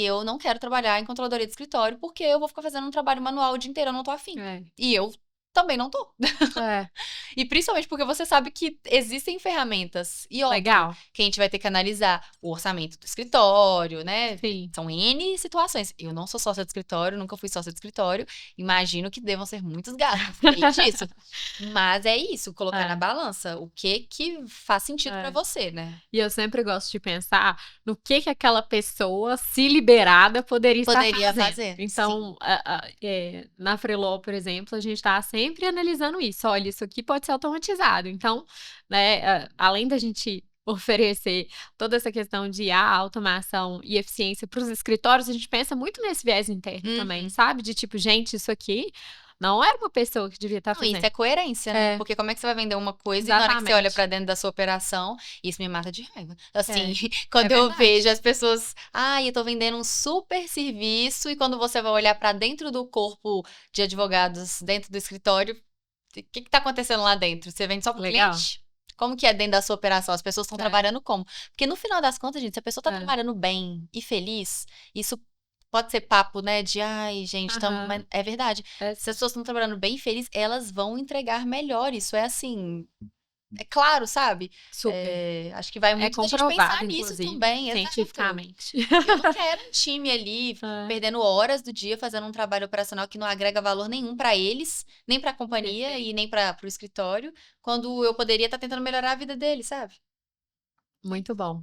eu não quero trabalhar em controladoria de escritório porque eu vou ficar fazendo um trabalho manual o dia inteiro, eu não tô afim. É, E eu também não tô. é, E principalmente porque você sabe que existem ferramentas. E óbvio legal. que a gente vai ter que analisar o orçamento do escritório, né? Sim. São N situações. Eu não sou sócia de escritório, nunca fui sócia de escritório. Imagino que devam ser muitos gastos. Sei disso. Mas é isso, colocar É. na balança o que faz sentido pra É. você, né? E eu sempre gosto de pensar no que aquela pessoa, se liberada, poderia estar Poderia fazendo. fazer, Então, na Freeló, por exemplo, a gente está sempre analisando isso. Olha, isso aqui pode ser automatizado. Então, né, além da gente oferecer toda essa questão de automação e eficiência para os escritórios, a gente pensa muito nesse viés interno também, Uhum. sabe? De tipo, gente, isso aqui não era uma pessoa que devia estar Não, isso fazendo. é coerência, né? É. Porque como é que você vai vender uma coisa e na hora que você olha Exatamente. pra dentro da sua operação, isso me mata de raiva. Assim, É, quando é eu verdade. vejo as pessoas, eu tô vendendo um super serviço, e quando você vai olhar pra dentro do corpo de advogados, dentro do escritório, o que tá acontecendo lá dentro? Você vende só pro Legal. cliente? Como que é dentro da sua operação? As pessoas estão É. trabalhando como? Porque no final das contas, gente, se a pessoa tá É. trabalhando bem e feliz, isso pode ser papo, né, de gente, Aham. mas é verdade. É, Se as pessoas estão trabalhando bem felizes, elas vão entregar melhor. Isso é assim, é claro, sabe? super. Acho que vai É muito da gente pensar comprovado, nisso inclusive, também, exato. cientificamente. Eu não quero um time ali É, perdendo horas do dia fazendo um trabalho operacional que não agrega valor nenhum pra eles, nem pra companhia perfeito. e nem para o escritório, quando eu poderia estar tentando melhorar a vida deles, sabe? Muito bom.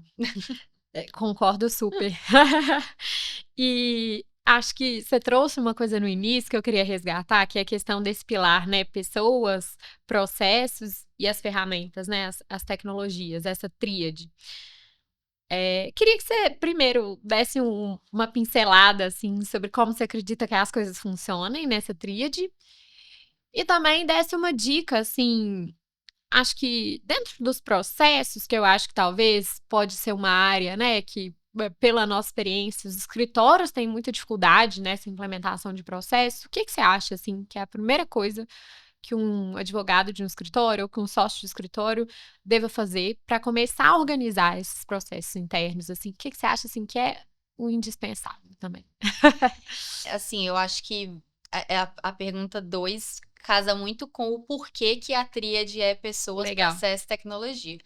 Concordo super. E acho que você trouxe uma coisa no início que eu queria resgatar, que é a questão desse pilar, né? Pessoas, processos e as ferramentas, né? As tecnologias, essa tríade. Queria que você primeiro desse uma pincelada, assim, sobre como você acredita que as coisas funcionem nessa tríade. E também desse uma dica, assim, acho que dentro dos processos, que eu acho que talvez pode ser uma área, né, que pela nossa experiência, os escritórios têm muita dificuldade nessa implementação de processo. O que você acha, assim, que é a primeira coisa que um advogado de um escritório ou que um sócio de escritório deva fazer para começar a organizar esses processos internos, assim? O que você acha, assim, que é o indispensável também? Assim, eu acho que a pergunta 2 casa muito com o porquê que a tríade é pessoas, Legal. processo e tecnologia.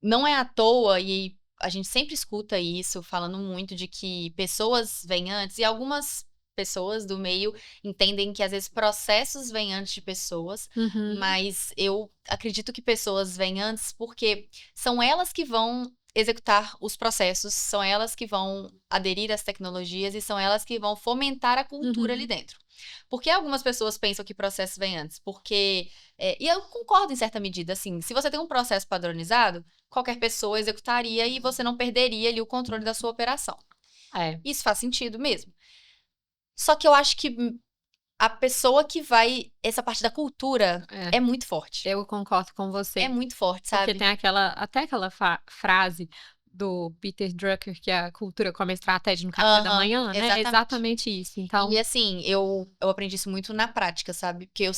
Não é à toa, e a gente sempre escuta isso, falando muito de que pessoas vêm antes, e algumas pessoas do meio entendem que às vezes processos vêm antes de pessoas, Uhum. mas eu acredito que pessoas vêm antes porque são elas que vão executar os processos, são elas que vão aderir às tecnologias e são elas que vão fomentar a cultura ali Uhum. dentro. Por que algumas pessoas pensam que processos vêm antes? Porque, e eu concordo em certa medida, assim, se você tem um processo padronizado, qualquer pessoa executaria e você não perderia ali o controle da sua operação. É, Isso faz sentido mesmo. Só que eu acho que a pessoa que vai, essa parte da cultura é. é muito forte. Eu concordo com É você. muito forte, Porque sabe? tem até aquela frase do Peter Drucker que a cultura come a estratégia no café da Aham, manhã, né? É exatamente. exatamente isso. Então, E assim, eu aprendi isso muito na prática, sabe? Porque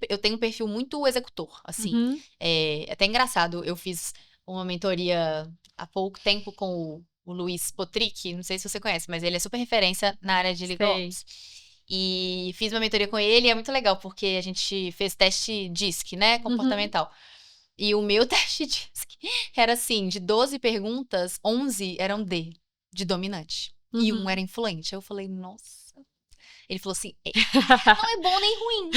eu tenho um perfil muito executor, assim. uhum, É até engraçado, eu fiz uma mentoria há pouco tempo com o Luiz Potrick, não sei se você conhece, mas ele é super referência na área de legal sei. ops. E fiz uma mentoria com ele e é muito legal, porque a gente fez teste DISC, né? Uhum, Comportamental. E o meu teste DISC era assim, de 12 perguntas, 11 eram D, de dominante. E um uhum. era influente. Aí eu falei, nossa. Ele falou assim, não é bom nem ruim,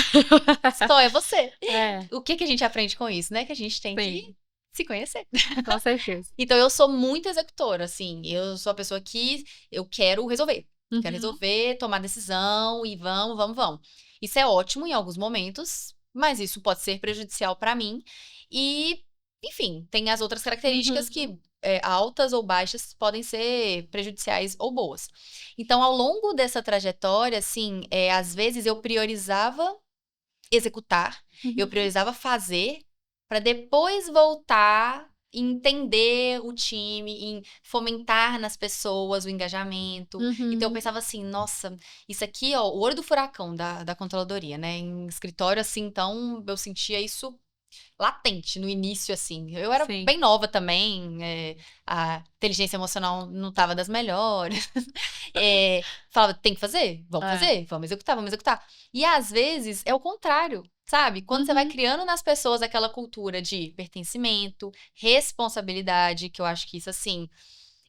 só é você. É, O que que a gente aprende com isso, né? Que a gente tem que sim, se conhecer. com certeza. Então, eu sou muito executora, assim. Eu sou a pessoa que eu quero resolver. Quero Uhum, resolver, tomar decisão e vamos, vamos, vamos. Isso é ótimo em alguns momentos, mas isso pode ser prejudicial para mim. E, enfim, tem as outras características uhum, que altas ou baixas podem ser prejudiciais ou boas. Então, ao longo dessa trajetória, assim, às vezes eu priorizava executar, eu uhum. priorizava fazer para depois voltar em entender o time, em fomentar nas pessoas o engajamento. Então eu pensava assim, nossa, isso aqui, ó, o olho do furacão da controladoria, né? Em escritório, assim, então eu sentia isso latente no início, assim. Eu era Sim. bem nova também, a inteligência emocional não estava das melhores. Falava, tem que fazer, vamos fazer, vamos executar, vamos executar. E às vezes é o contrário, sabe? Quando você vai criando nas pessoas aquela cultura de pertencimento, responsabilidade, que eu acho que isso, assim,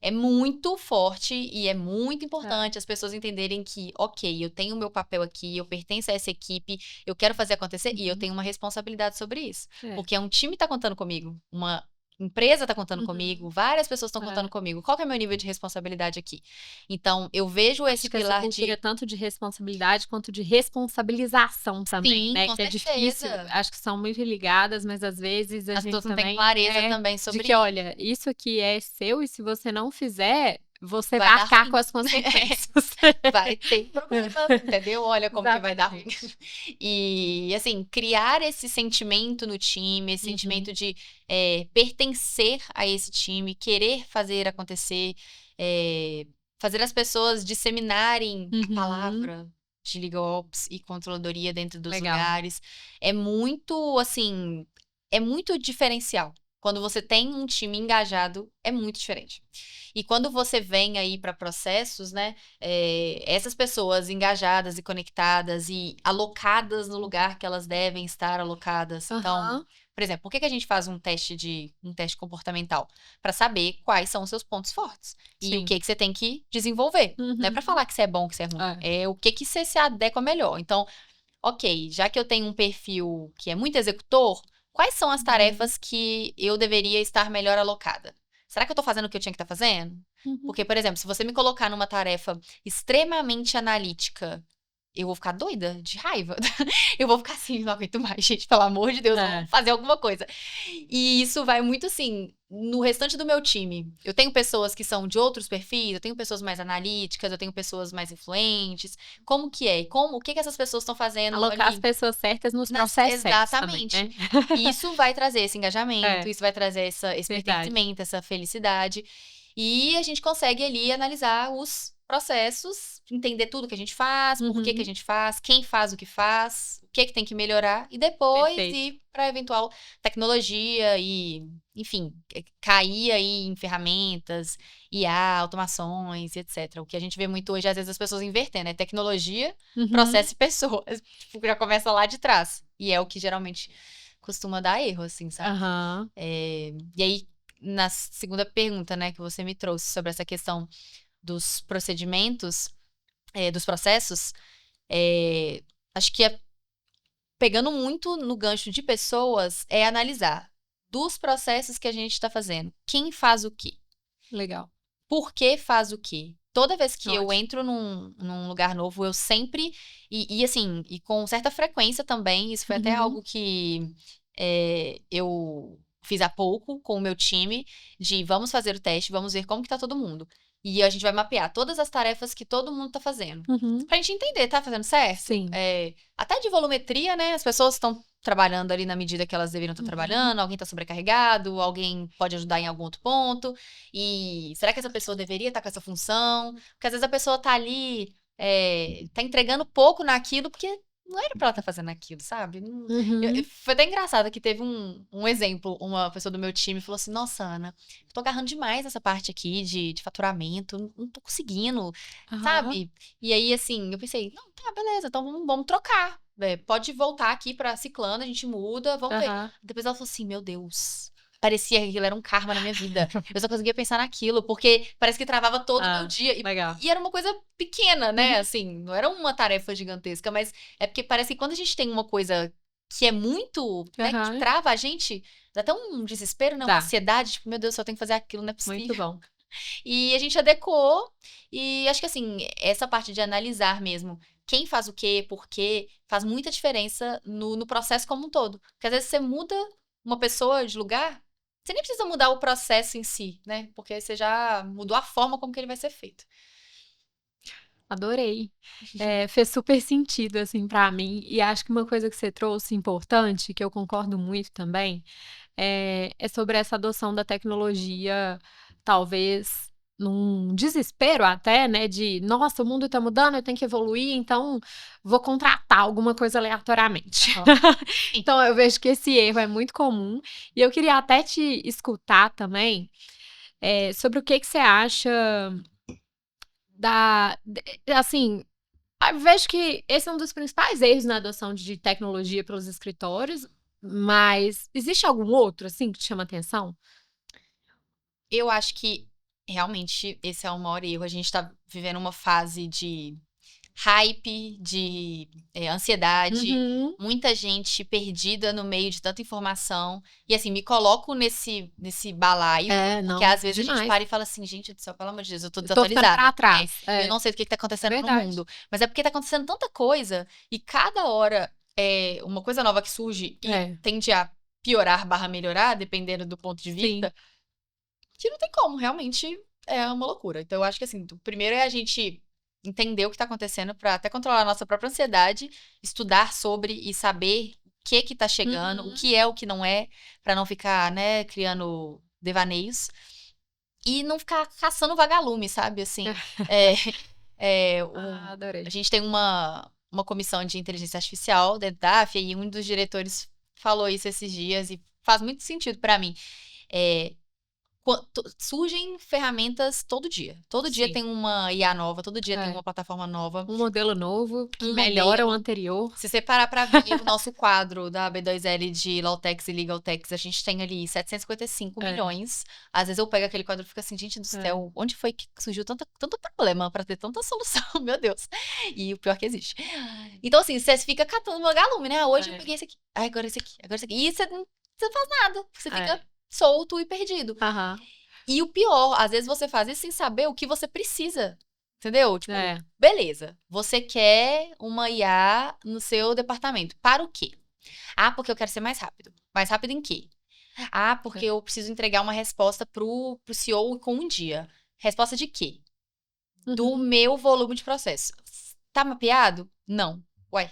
é muito forte e é muito importante as pessoas entenderem que, ok, eu tenho o meu papel aqui, eu pertenço a essa equipe, eu quero fazer acontecer e eu tenho uma responsabilidade sobre isso. Porque um time tá contando comigo, uma empresa tá contando comigo, várias pessoas estão contando comigo. Qual que é o meu nível de responsabilidade aqui? Então, eu vejo esse Acho que essa pilar cultura é de... tanto de responsabilidade quanto de responsabilização também, Sim, né? com Que é difícil. certeza. Acho que são muito ligadas, mas às vezes a As gente pessoas não têm também clareza também de sobre que, olha, isso aqui é seu e se você não fizer, você vai vai dar arcar ruim. com as consequências. Vai ter problema, entendeu? Olha como que vai dar ruim. E, assim, criar esse sentimento no time, esse sentimento de pertencer a esse time, querer fazer acontecer, fazer as pessoas disseminarem a palavra de Legal Ops e controladoria dentro dos Legal. lugares. É muito, assim, é muito diferencial. Quando você tem um time engajado, é muito diferente. E quando você vem aí para processos, né, essas pessoas engajadas e conectadas e alocadas no lugar que elas devem estar alocadas. Então, por exemplo, por que a gente faz um teste comportamental? Para saber quais são os seus pontos fortes e o que você tem que desenvolver. Não é para falar que você é bom, que você é ruim. É o que você se adequa melhor. Então, ok, já que eu tenho um perfil que é muito executor, quais são as tarefas que eu deveria estar melhor alocada? Será que eu estou fazendo o que eu tinha que estar fazendo? Porque, por exemplo, se você me colocar numa tarefa extremamente analítica, eu vou ficar doida de raiva. Eu vou ficar assim, não aguento mais, gente, pelo amor de Deus, vamos fazer alguma coisa. E isso vai muito, assim, no restante do meu time. Eu tenho pessoas que são de outros perfis, eu tenho pessoas mais analíticas, eu tenho pessoas mais influentes. Como que é? O que essas pessoas estão fazendo Alocar as ali? pessoas certas nos processos certos também, Exatamente. né? Isso vai trazer esse engajamento, isso vai trazer esse Verdade. pertencimento, essa felicidade. E a gente consegue ali analisar os processos, entender tudo que a gente faz, por que a gente faz, quem faz o que tem que melhorar, e depois Perfeito. ir para eventual tecnologia e, enfim, cair aí em ferramentas, IA, automações, etc. O que a gente vê muito hoje, às vezes as pessoas invertendo, né? Tecnologia, processo e pessoas. Tipo, já começa lá de trás. E é o que geralmente costuma dar erro, assim, sabe? E aí, na segunda pergunta, né, que você me trouxe sobre essa questão dos procedimentos, dos processos, acho que pegando muito no gancho de pessoas, é analisar dos processos que a gente está fazendo. Quem faz o quê? Legal. Por que faz o quê? Toda vez que eu Ótimo. entro num lugar novo, eu sempre... assim, e com certa frequência também, isso foi até algo que eu fiz há pouco com o meu time, de vamos fazer o teste, vamos ver como que tá todo mundo. E a gente vai mapear todas as tarefas que todo mundo tá fazendo. Pra gente entender, tá fazendo certo? Sim. Até de volumetria, né? As pessoas estão trabalhando ali na medida que elas deveriam estar trabalhando, alguém tá sobrecarregado, alguém pode ajudar em algum outro ponto. E será que essa pessoa deveria estar com essa função? Porque às vezes a pessoa tá ali, tá entregando pouco naquilo, porque não era pra ela estar fazendo aquilo, sabe? Foi até engraçado que teve um exemplo, uma pessoa do meu time falou assim, nossa, Ana, eu tô agarrando demais essa parte aqui de faturamento, não tô conseguindo, sabe? E aí, assim, eu pensei, não, tá, beleza, então vamos trocar. Pode voltar aqui pra Ciclano, a gente muda, vamos ver. Depois ela falou assim, meu Deus, parecia que aquilo era um karma na minha vida. Eu só conseguia pensar naquilo, porque parece que travava todo o meu dia. E era uma coisa pequena, né? Assim, não era uma tarefa gigantesca, mas é porque parece que quando a gente tem uma coisa que é muito, né, que trava a gente, dá até um desespero, né? Uma ansiedade, tipo, meu Deus, só tenho que fazer aquilo, não é possível. Muito bom. E a gente adequou, e acho que assim, essa parte de analisar mesmo quem faz o quê, por quê, faz muita diferença no processo como um todo. Porque às vezes você muda uma pessoa de lugar, você nem precisa mudar o processo em si, né? Porque você já mudou a forma como que ele vai ser feito. Adorei. Fez super sentido, assim, pra mim. E acho que uma coisa que você trouxe importante, que eu concordo muito também, é sobre essa adoção da tecnologia, talvez num desespero até, né, de nossa, o mundo tá mudando, eu tenho que evoluir, então vou contratar alguma coisa aleatoriamente. Então eu vejo que esse erro é muito comum, e eu queria até te escutar também sobre o que você acha assim, eu vejo que esse é um dos principais erros na adoção de tecnologia pelos escritórios, mas existe algum outro, assim, que te chama atenção? Eu acho que realmente esse é o maior erro. A gente tá vivendo uma fase de hype, de ansiedade, Uhum. muita gente perdida no meio de tanta informação. E assim, me coloco nesse balaio, porque Não, às vezes a gente demais. para e fala assim, gente do céu, pelo amor de Deus, eu tô Eu tô ficando pra desatualizada. trás. Eu não sei do que tá É acontecendo no verdade. mundo. Mas é porque tá acontecendo tanta coisa, e cada hora é uma coisa nova que surge e tende a piorar barra melhorar, dependendo do ponto de Sim. vista, que não tem como, realmente é uma loucura. Então eu acho que assim, o primeiro é a gente entender o que tá acontecendo pra até controlar a nossa própria ansiedade, estudar sobre e saber o que tá chegando, o Uhum. que é, o que não é, pra não ficar, né, criando devaneios e não ficar caçando vagalume, sabe? Assim, a Adorei. gente tem uma comissão de inteligência artificial dentro da AFIA e um dos diretores falou isso esses dias e faz muito sentido pra mim. Surgem ferramentas todo dia. Todo dia Sim. tem uma IA nova, todo dia tem uma plataforma nova. Um modelo novo que Um melhora o modelo. anterior. Se você parar pra ver o nosso quadro da B2L de Lawtex e Legaltex, a gente tem ali 755 milhões. Às vezes eu pego aquele quadro e fico assim, gente do céu, onde foi que surgiu tanto problema pra ter tanta solução? Meu Deus. E o pior que existe. Então, assim, você fica catando vagalume, né? Hoje eu peguei esse aqui, agora esse aqui, agora esse aqui. E você não faz nada. Você fica solto e perdido. E o pior, às vezes você faz isso sem saber o que você precisa. Entendeu? Tipo, beleza. Você quer uma IA no seu departamento. Para o quê? Ah, porque eu quero ser mais rápido. Mais rápido em quê? Ah, porque eu preciso entregar uma resposta pro CEO com um dia. Resposta de quê? Do meu volume de processo. Tá mapeado? Não. Ué.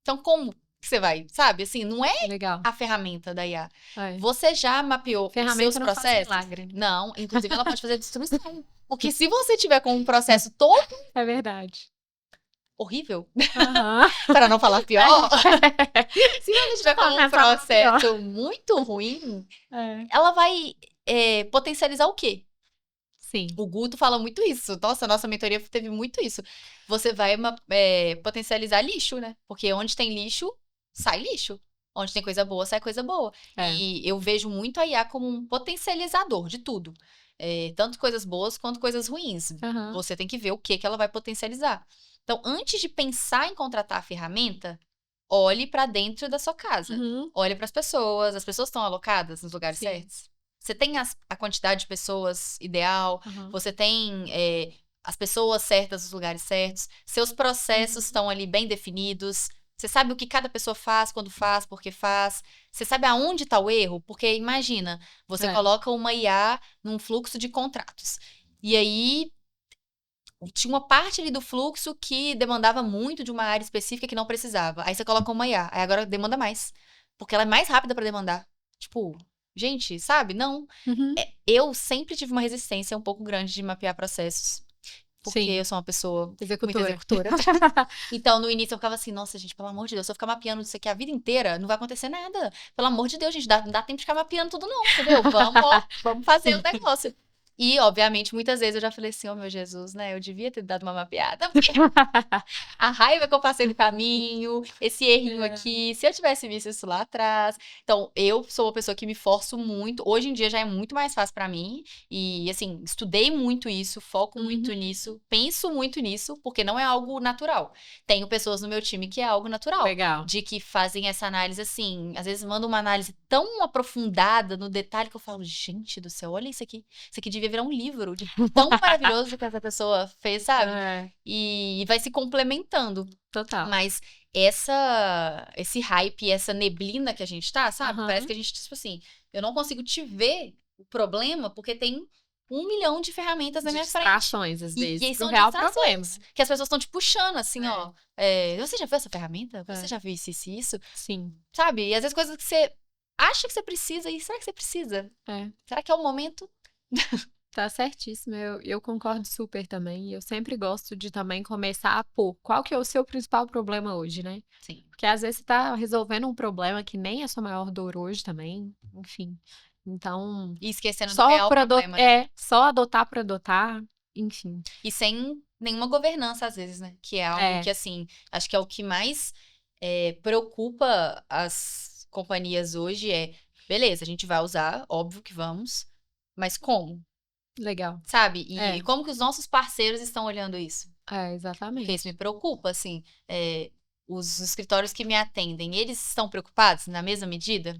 Então, como que você vai? Sabe? Assim, não é a ferramenta da IA. Você já mapeou os seus processos? Milagre. Não. Inclusive, ela pode fazer destruição. Porque se você tiver com um processo todo... É verdade. horrível, para não falar pior, se você tiver com um processo muito ruim, ela vai potencializar o quê? Sim. O Guto fala muito isso. Nossa mentoria teve muito isso. Você vai potencializar lixo, né? Porque onde tem lixo, sai lixo. Onde tem coisa boa, sai coisa boa. E eu vejo muito a IA como um potencializador de tudo. Tanto coisas boas quanto coisas ruins. Você tem que ver o que ela vai potencializar. Então, antes de pensar em contratar a ferramenta, olhe para dentro da sua casa. Olhe para as pessoas estão alocadas nos lugares certos? Você tem a quantidade de pessoas ideal? Você tem as pessoas certas nos lugares certos? Seus processos estão ali bem definidos? Você sabe o que cada pessoa faz, quando faz, por que faz? Você sabe aonde está o erro? Porque imagina, você coloca uma IA num fluxo de contratos. E aí tinha uma parte ali do fluxo que demandava muito de uma área específica que não precisava. Aí você coloca uma IA, aí agora demanda mais. Porque ela é mais rápida para demandar. Tipo, gente, sabe? Não. Eu sempre tive uma resistência um pouco grande de mapear processos. Porque eu sou uma pessoa muito executora. Então, no início eu ficava assim, nossa, gente, pelo amor de Deus, se eu ficar mapeando isso aqui a vida inteira, não vai acontecer nada. Pelo amor de Deus, gente, não dá tempo de ficar mapeando tudo não, entendeu? Vamos fazer o negócio. E, obviamente, muitas vezes eu já falei assim, oh, meu Jesus, né? Eu devia ter dado uma mapeada. A raiva que eu passei no caminho, esse errinho aqui, se eu tivesse visto isso lá atrás. Então, eu sou uma pessoa que me forço muito. Hoje em dia já é muito mais fácil pra mim. E, assim, estudei muito isso, foco muito nisso, penso muito nisso, porque não é algo natural. Tenho pessoas no meu time que é algo natural. Legal. De que fazem essa análise assim, às vezes mandam uma análise tão aprofundada no detalhe que eu falo, gente do céu, olha isso aqui. Isso aqui devia virar um livro de tão maravilhoso que essa pessoa fez, sabe? E vai se complementando. Total. Mas esse hype, essa neblina que a gente tá, sabe? Parece que a gente, tipo assim, eu não consigo te ver o problema porque tem 1 milhão de ferramentas na minha frente. Distrações, às vezes. E são real distrações. problema. Que as pessoas estão te puxando, assim, ó. Você já viu essa ferramenta? Você já viu isso? Sim. Sabe? E às vezes coisas que você acha que você precisa e será que você precisa? É. Será que é o momento? Tá certíssimo, eu concordo super também. Eu sempre gosto de também começar a pôr qual que é o seu principal problema hoje, né? Sim. Porque às vezes você tá resolvendo um problema que nem é sua maior dor hoje também, enfim. Então, E esquecendo do só real por problema. só adotar por adotar, enfim. E sem nenhuma governança, às vezes, né? Que é algo que, assim, acho que é o que mais preocupa as companhias hoje beleza, a gente vai usar, óbvio que vamos, mas como? Legal. Sabe? E como que os nossos parceiros estão olhando isso? Porque Exatamente. isso me preocupa, assim. Os escritórios que me atendem, eles estão preocupados na mesma medida?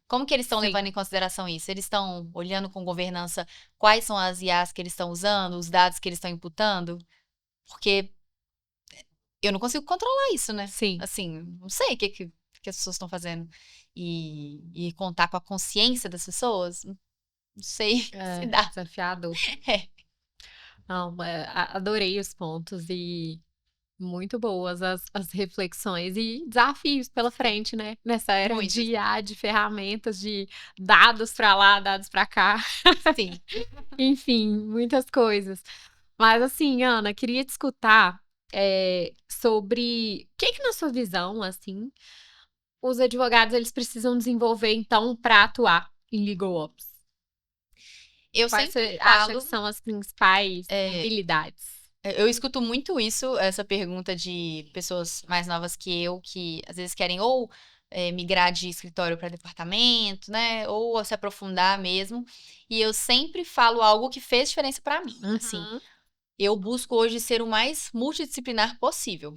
Como que eles estão Sim. levando em consideração isso? Eles estão olhando com governança quais são as IAs que eles estão usando, os dados que eles estão imputando? Porque eu não consigo controlar isso, né? Sim. Assim, não sei o que as pessoas estão fazendo. E contar com a consciência das pessoas, não sei se dá. Desafiador. É. Não, adorei os pontos e muito boas as reflexões e desafios pela frente, né? Nessa era Muitos. de IA, de ferramentas, de dados pra lá, dados pra cá. Sim. Enfim, muitas coisas. Mas assim, Ana, queria te escutar sobre o que na sua visão, assim, os advogados eles precisam desenvolver, então, para atuar em legal ops. Eu Quais sempre você acha falo. que são as principais habilidades? Eu escuto muito isso, essa pergunta de pessoas mais novas que eu, que às vezes querem ou migrar de escritório para departamento, né? Ou se aprofundar mesmo. E eu sempre falo algo que fez diferença para mim. Assim, eu busco hoje ser o mais multidisciplinar possível.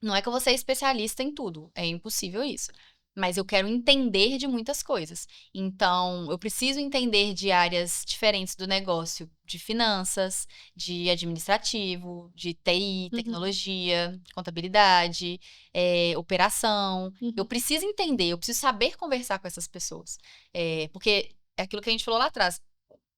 Não é que eu vou ser especialista em tudo, é impossível isso. Mas eu quero entender de muitas coisas. Então, eu preciso entender de áreas diferentes do negócio, de finanças, de administrativo, de TI, tecnologia, contabilidade, operação. Eu preciso entender, eu preciso saber conversar com essas pessoas. Porque é aquilo que a gente falou lá atrás.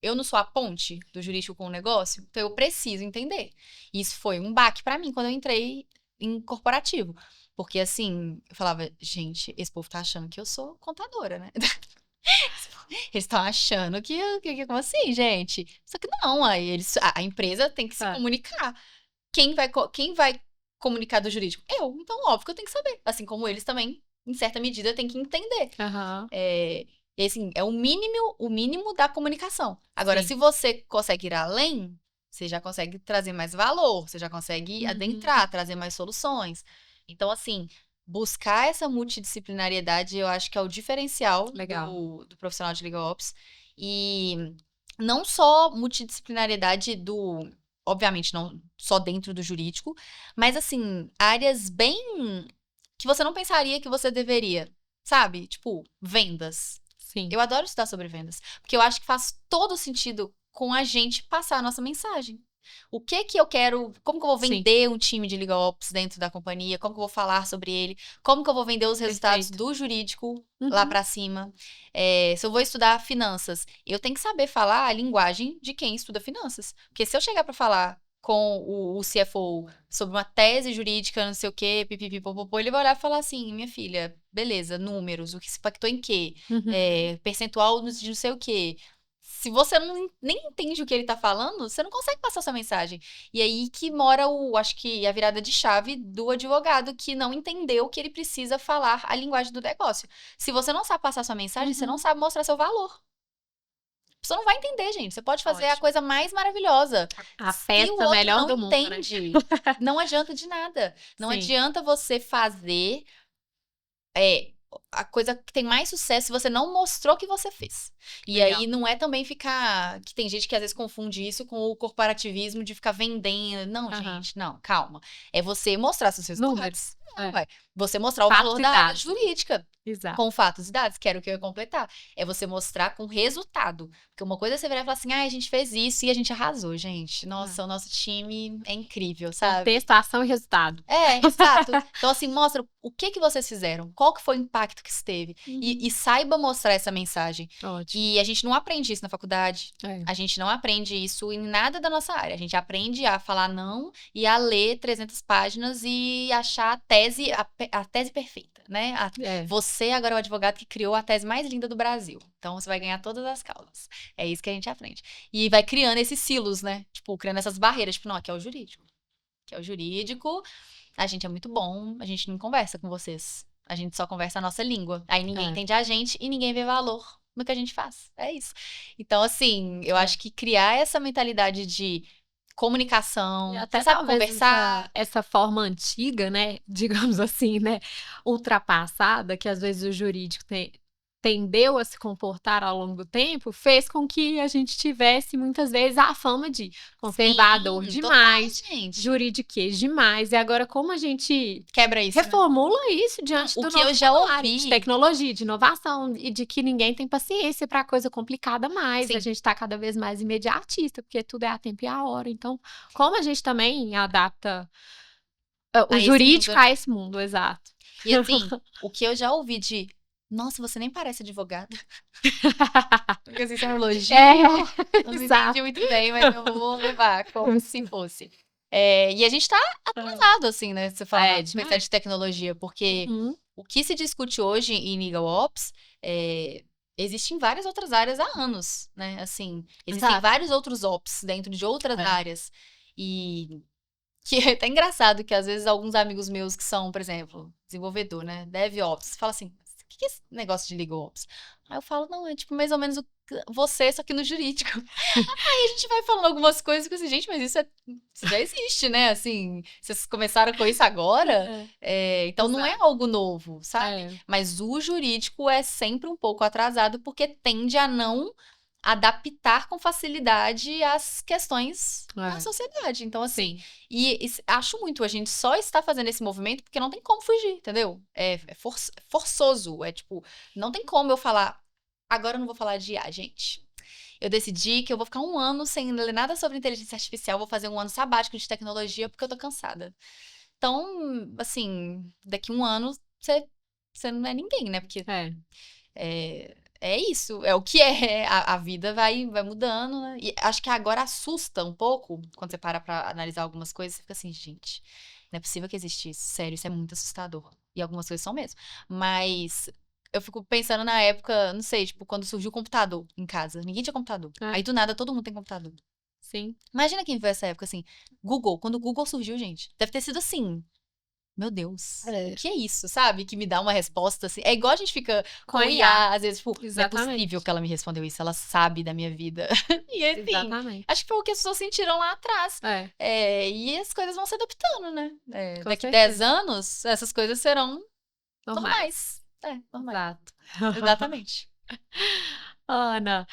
Eu não sou a ponte do jurídico com o negócio, então eu preciso entender. Isso foi um baque para mim quando eu entrei em corporativo. Porque, assim, eu falava, gente, esse povo tá achando que eu sou contadora, né? Eles estão achando como assim, gente? Só que não, aí a empresa tem que se comunicar. Quem vai comunicar do jurídico? Eu. Então, óbvio que eu tenho que saber. Assim como eles também, em certa medida, têm que entender. E, assim, é o mínimo da comunicação. Agora, se você consegue ir além, você já consegue trazer mais valor, você já consegue adentrar, trazer mais soluções. Então, assim, buscar essa multidisciplinariedade, eu acho que é o diferencial do profissional de Legal Ops. E não só multidisciplinariedade obviamente, não só dentro do jurídico, mas, assim, áreas bem que você não pensaria que você deveria, sabe? Tipo, vendas. Sim. Eu adoro estudar sobre vendas, porque eu acho que faz todo sentido com a gente passar a nossa mensagem. O que eu quero, como que eu vou vender um time de Legal Ops dentro da companhia, como que eu vou falar sobre ele, como que eu vou vender os resultados do jurídico lá pra cima. Se eu vou estudar finanças, eu tenho que saber falar a linguagem de quem estuda finanças. Porque se eu chegar pra falar com o CFO sobre uma tese jurídica, não sei o quê, pipipipopopô, ele vai olhar e falar assim, minha filha, beleza, números, o que se impactou em quê? Percentual de não sei o quê. Se você nem entende o que ele tá falando, você não consegue passar sua mensagem. E aí que mora acho que a virada de chave do advogado que não entendeu que ele precisa falar a linguagem do negócio. Se você não sabe passar sua mensagem, você não sabe mostrar seu valor. Você não vai entender, gente. Você pode fazer a coisa mais maravilhosa. A festa melhor do mundo, entende, não adianta de nada. Não adianta você fazer a coisa que tem mais sucesso se você não mostrou que você fez. E aí não é também ficar... Que tem gente que às vezes confunde isso com o corporativismo de ficar vendendo. Não, gente, não, calma. É você mostrar seus resultados. Você mostrar o valor da área jurídica. Exato. Com fatos e dados, que era o que eu ia completar. É você mostrar com resultado. Porque uma coisa é você virar e falar assim, a gente fez isso e a gente arrasou, gente. Nossa, o nosso time é incrível, sabe? Testação e resultado. Exato. Então, assim, mostra o que vocês fizeram, qual que foi o impacto que isso teve. E saiba mostrar essa mensagem. Ótimo. E a gente não aprende isso na faculdade. A gente não aprende isso em nada da nossa área. A gente aprende a falar não e a ler 300 páginas e achar a tese perfeita. né? É. Você agora é o advogado que criou a tese mais linda do Brasil. Então, você vai ganhar todas as causas. É isso que a gente aprende. E vai criando esses silos, né? Tipo, criando essas barreiras. Tipo, não, aqui é o jurídico. Aqui é o jurídico. A gente é muito bom. A gente não conversa com vocês. A gente só conversa a nossa língua. Aí ninguém entende a gente e ninguém vê valor no que a gente faz. É isso. Então, assim, eu acho que criar essa mentalidade de comunicação, E até você sabe talvez conversar. essa forma antiga, né, digamos assim, né, ultrapassada, que às vezes o jurídico tendeu a se comportar ao longo do tempo, fez com que a gente tivesse muitas vezes a fama de conservador Sim, demais, total, gente. juridiquês demais. E agora, como a gente Quebra isso, né? reformula isso diante O do que eu nosso já cenário de ouvi. tecnologia, de inovação e de que ninguém tem paciência para coisa complicada mais. Sim. A gente está cada vez mais imediatista, porque tudo é a tempo e a hora. Então, como a gente também adapta o A esse jurídico mundo, né? a esse mundo, exato. E assim, o que eu já ouvi de, nossa, você nem parece advogada. Porque assim, isso é um elogio. Eu não exato. entendi muito bem, mas eu vou levar como se fosse. E a gente tá atrasado, assim, né? Você fala na demais. questão de tecnologia, porque Uhum. o que se discute hoje em Legal Ops existe em várias outras áreas há anos, né? Assim, existem Exato. vários outros Ops dentro de outras áreas. E que é até engraçado que às vezes alguns amigos meus que são, por exemplo, desenvolvedor, né? DevOps, fala assim, o que é esse negócio de Legal Ops? Aí eu falo, não, é tipo mais ou menos você, só que no jurídico. Aí a gente vai falando algumas coisas que assim, gente, mas isso já existe, né? Assim, vocês começaram com isso agora? Então não é algo novo, sabe? Mas o jurídico é sempre um pouco atrasado porque tende a não adaptar com facilidade as questões da sociedade. Então, assim, e acho muito, a gente só está fazendo esse movimento porque não tem como fugir, entendeu? É forçoso, é tipo, não tem como eu falar, agora eu não vou falar de IA, gente. Eu decidi que eu vou ficar 1 ano sem ler nada sobre inteligência artificial, vou fazer 1 ano sabático de tecnologia porque eu tô cansada. Então, assim, daqui 1 ano, você não é ninguém, né? Porque é isso, é o que é. A vida vai mudando, né? E acho que agora assusta um pouco, quando você para pra analisar algumas coisas, você fica assim, gente, não é possível que exista isso. Sério, isso é muito assustador. E algumas coisas são mesmo. Mas eu fico pensando na época, não sei, tipo, quando surgiu o computador em casa. Ninguém tinha computador. Aí, do nada, todo mundo tem computador. Sim. Imagina quem viveu essa época, assim. Google, quando o Google surgiu, gente, deve ter sido assim. Meu Deus, o que é isso, sabe? Que me dá uma resposta assim. É igual a gente fica com a IA, às vezes, tipo, não é possível que ela me respondeu isso, ela sabe da minha vida. E assim, acho que foi o que as pessoas sentiram lá atrás. E as coisas vão se adaptando, né? Daqui 10 anos, essas coisas serão normais. Normais. Exatamente. Ana,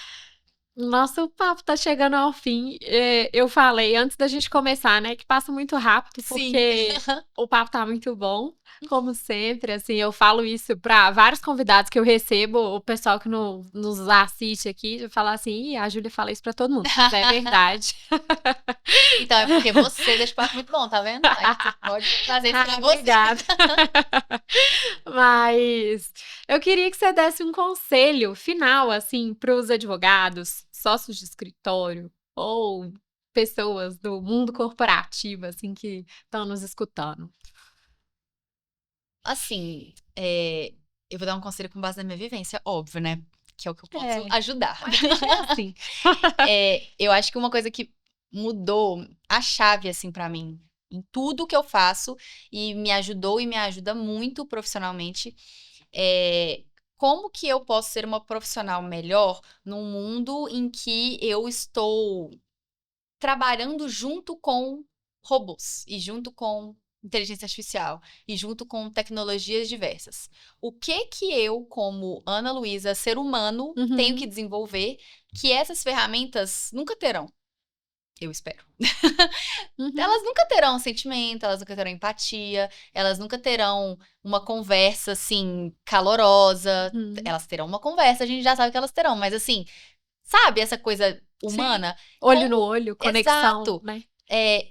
nosso papo tá chegando ao fim. Eu falei antes da gente começar, né, que passa muito rápido, porque o papo tá muito bom, como sempre. Assim, eu falo isso para vários convidados que eu recebo, o pessoal que nos assiste aqui, eu falo assim, a Júlia fala isso para todo mundo. Mas é verdade. Então, é porque você deixa o papo muito bom, tá vendo? Aí você pode fazer isso pra você. Obrigada. Mas eu queria que você desse um conselho final, assim, para os advogados, sócios de escritório ou pessoas do mundo corporativo, assim, que estão nos escutando. Assim, eu vou dar um conselho com base na minha vivência, óbvio, né? Que é o que eu posso ajudar. Assim. Eu acho que uma coisa que mudou a chave, assim, pra mim, em tudo que eu faço, e me ajudou e me ajuda muito profissionalmente, como que eu posso ser uma profissional melhor num mundo em que eu estou trabalhando junto com robôs e junto com inteligência artificial e junto com tecnologias diversas. O que eu, como Ana Luísa, ser humano, tenho que desenvolver que essas ferramentas nunca terão? Eu espero. Elas nunca terão sentimento, elas nunca terão empatia, elas nunca terão uma conversa, assim, calorosa. Elas terão uma conversa, a gente já sabe que elas terão, mas assim, sabe essa coisa humana? Sim. Olho no olho, conexão, Exato. né?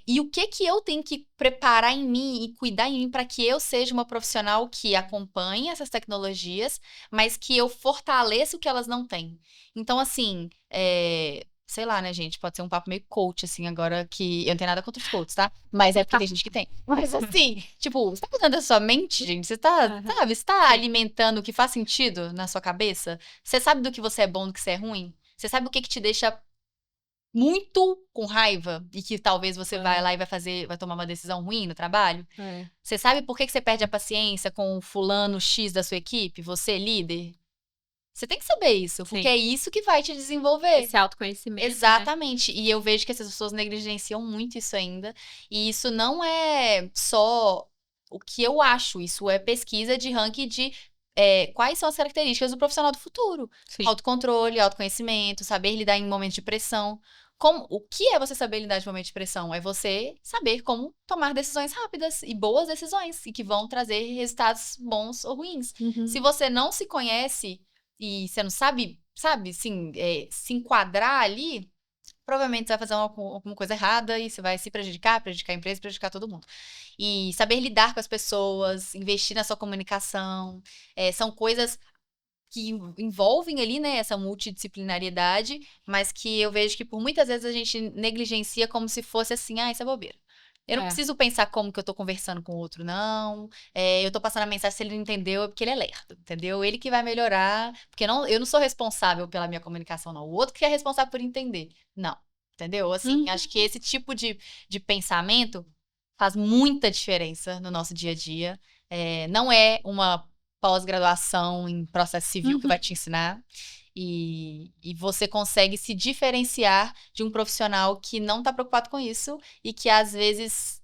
E o que eu tenho que preparar em mim e cuidar em mim para que eu seja uma profissional que acompanhe essas tecnologias, mas que eu fortaleça o que elas não têm. Então, assim, sei lá, né, gente? Pode ser um papo meio coach, assim, agora que eu não tenho nada contra os coaches, tá? Mas é porque tem gente que tem. Mas assim, tipo, você tá cuidando da sua mente, gente? Você tá, Aham. sabe, você tá alimentando o que faz sentido na sua cabeça? Você sabe do que você é bom, do que você é ruim? Você sabe o que que te deixa muito com raiva e que talvez você vai lá e vai tomar uma decisão ruim no trabalho? É. Você sabe por que que você perde a paciência com o fulano X da sua equipe? Você, líder? Você tem que saber isso, porque Sim. é isso que vai te desenvolver. Esse autoconhecimento, né? Exatamente. E eu vejo que essas pessoas negligenciam muito isso ainda. E isso não é só o que eu acho, isso é pesquisa de ranking de quais são as características do profissional do futuro. Sim. Autocontrole, autoconhecimento, saber lidar em momentos de pressão. O que é você saber lidar de momentos de pressão? É você saber como tomar decisões rápidas e boas decisões e que vão trazer resultados bons ou ruins. Uhum. Se você não se conhece e você não sabe, assim, se enquadrar ali, provavelmente você vai fazer alguma coisa errada e você vai se prejudicar a empresa, prejudicar todo mundo. E saber lidar com as pessoas, investir na sua comunicação, são coisas que envolvem ali, né, essa multidisciplinariedade, mas que eu vejo que por muitas vezes a gente negligencia como se fosse assim, isso é bobeira. Eu não preciso pensar como que eu tô conversando com o outro, não. Eu tô passando a mensagem, se ele não entendeu, é porque ele é lerdo, entendeu? Ele que vai melhorar, porque eu não sou responsável pela minha comunicação, não. O outro que é responsável por entender. Não, entendeu? Assim, acho que esse tipo de pensamento faz muita diferença no nosso dia a dia. Não é uma pós-graduação em processo civil que vai te ensinar. E você consegue se diferenciar de um profissional que não tá preocupado com isso e que às vezes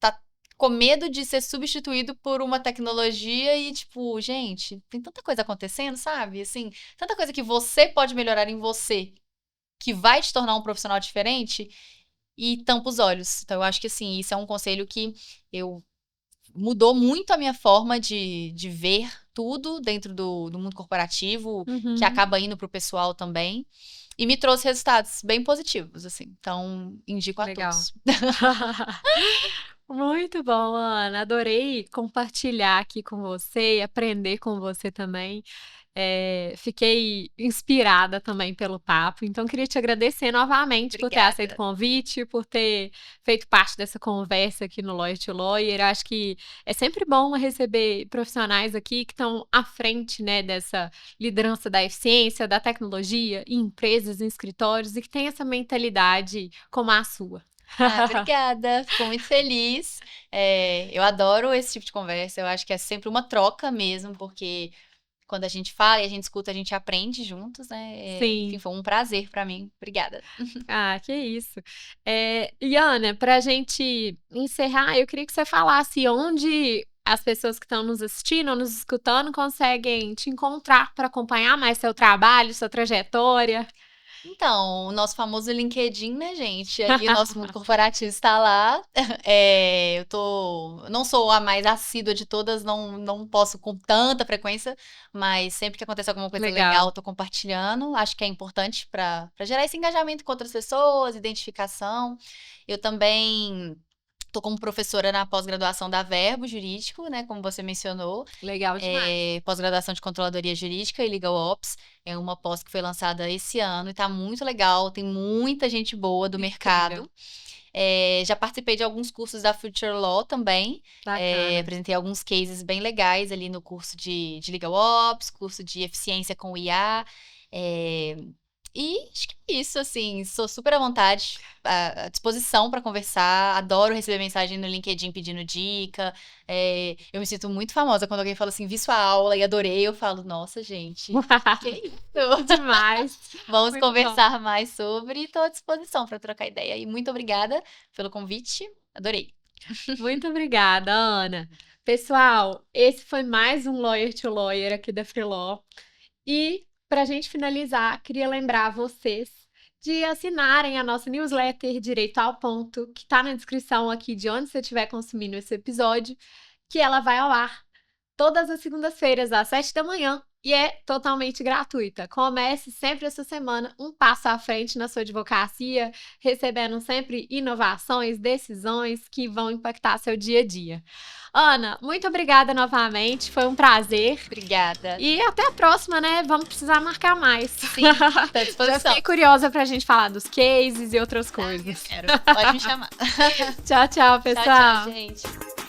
tá com medo de ser substituído por uma tecnologia e tipo, gente, tem tanta coisa acontecendo, sabe? Assim, tanta coisa que você pode melhorar em você, que vai te tornar um profissional diferente e tampa os olhos. Então eu acho que assim, isso é um conselho que mudou muito a minha forma de ver tudo dentro do mundo corporativo, que acaba indo pro pessoal também. E me trouxe resultados bem positivos, assim. Então, indico a Legal. todos. Muito bom, Ana. Adorei compartilhar aqui com você e aprender com você também. Fiquei inspirada também pelo papo, então queria te agradecer novamente por ter aceito o convite, por ter feito parte dessa conversa aqui no Lawyer to Lawyer. Acho que é sempre bom receber profissionais aqui que estão à frente, né, dessa liderança da eficiência, da tecnologia, em empresas, em escritórios, e que tem essa mentalidade como a sua. Obrigada, fico muito feliz. Eu adoro esse tipo de conversa, eu acho que é sempre uma troca mesmo, porque quando a gente fala e a gente escuta, a gente aprende juntos, né? Sim. Enfim, foi um prazer pra mim. Obrigada. Que isso. E Ana, pra gente encerrar, eu queria que você falasse onde as pessoas que estão nos assistindo ou nos escutando conseguem te encontrar para acompanhar mais seu trabalho, sua trajetória. Então, o nosso famoso LinkedIn, né, gente? Aí o nosso mundo corporativo está lá. Eu não sou a mais assídua de todas, não posso com tanta frequência, mas sempre que acontece alguma coisa legal, eu tô compartilhando. Acho que é importante para gerar esse engajamento com outras pessoas, identificação. Eu também tô como professora na pós-graduação da Verbo Jurídico, né, como você mencionou. Legal demais. Pós-graduação de Controladoria Jurídica e Legal Ops. É uma pós que foi lançada esse ano e tá muito legal. Tem muita gente boa do mercado. Já participei de alguns cursos da Future Law também. Apresentei alguns cases bem legais ali no curso de Legal Ops, curso de eficiência com IA. E acho que é isso, assim, sou super à vontade, à disposição para conversar, adoro receber mensagem no LinkedIn pedindo dica, eu me sinto muito famosa quando alguém fala assim, vi sua aula e adorei, eu falo, nossa, gente, que isso? Demais. Vamos Muito conversar mais sobre e estou à disposição para trocar ideia. E muito obrigada pelo convite, adorei. Muito obrigada, Ana. Pessoal, esse foi mais um Lawyer to Lawyer aqui da Freeló. E para a gente finalizar, queria lembrar vocês de assinarem a nossa newsletter Direito ao Ponto, que está na descrição aqui de onde você estiver consumindo esse episódio, que ela vai ao ar todas as segundas-feiras, às 7 da manhã, e é totalmente gratuita. Comece sempre essa semana um passo à frente na sua advocacia, recebendo sempre inovações, decisões que vão impactar seu dia a dia. Ana, muito obrigada novamente, foi um prazer. Obrigada. E até a próxima, né? Vamos precisar marcar mais. Sim, tá à Já disposição. fiquei curiosa pra gente falar dos cases e outras coisas. Quero. Pode me chamar. Tchau, tchau, pessoal. Tchau, tchau, gente.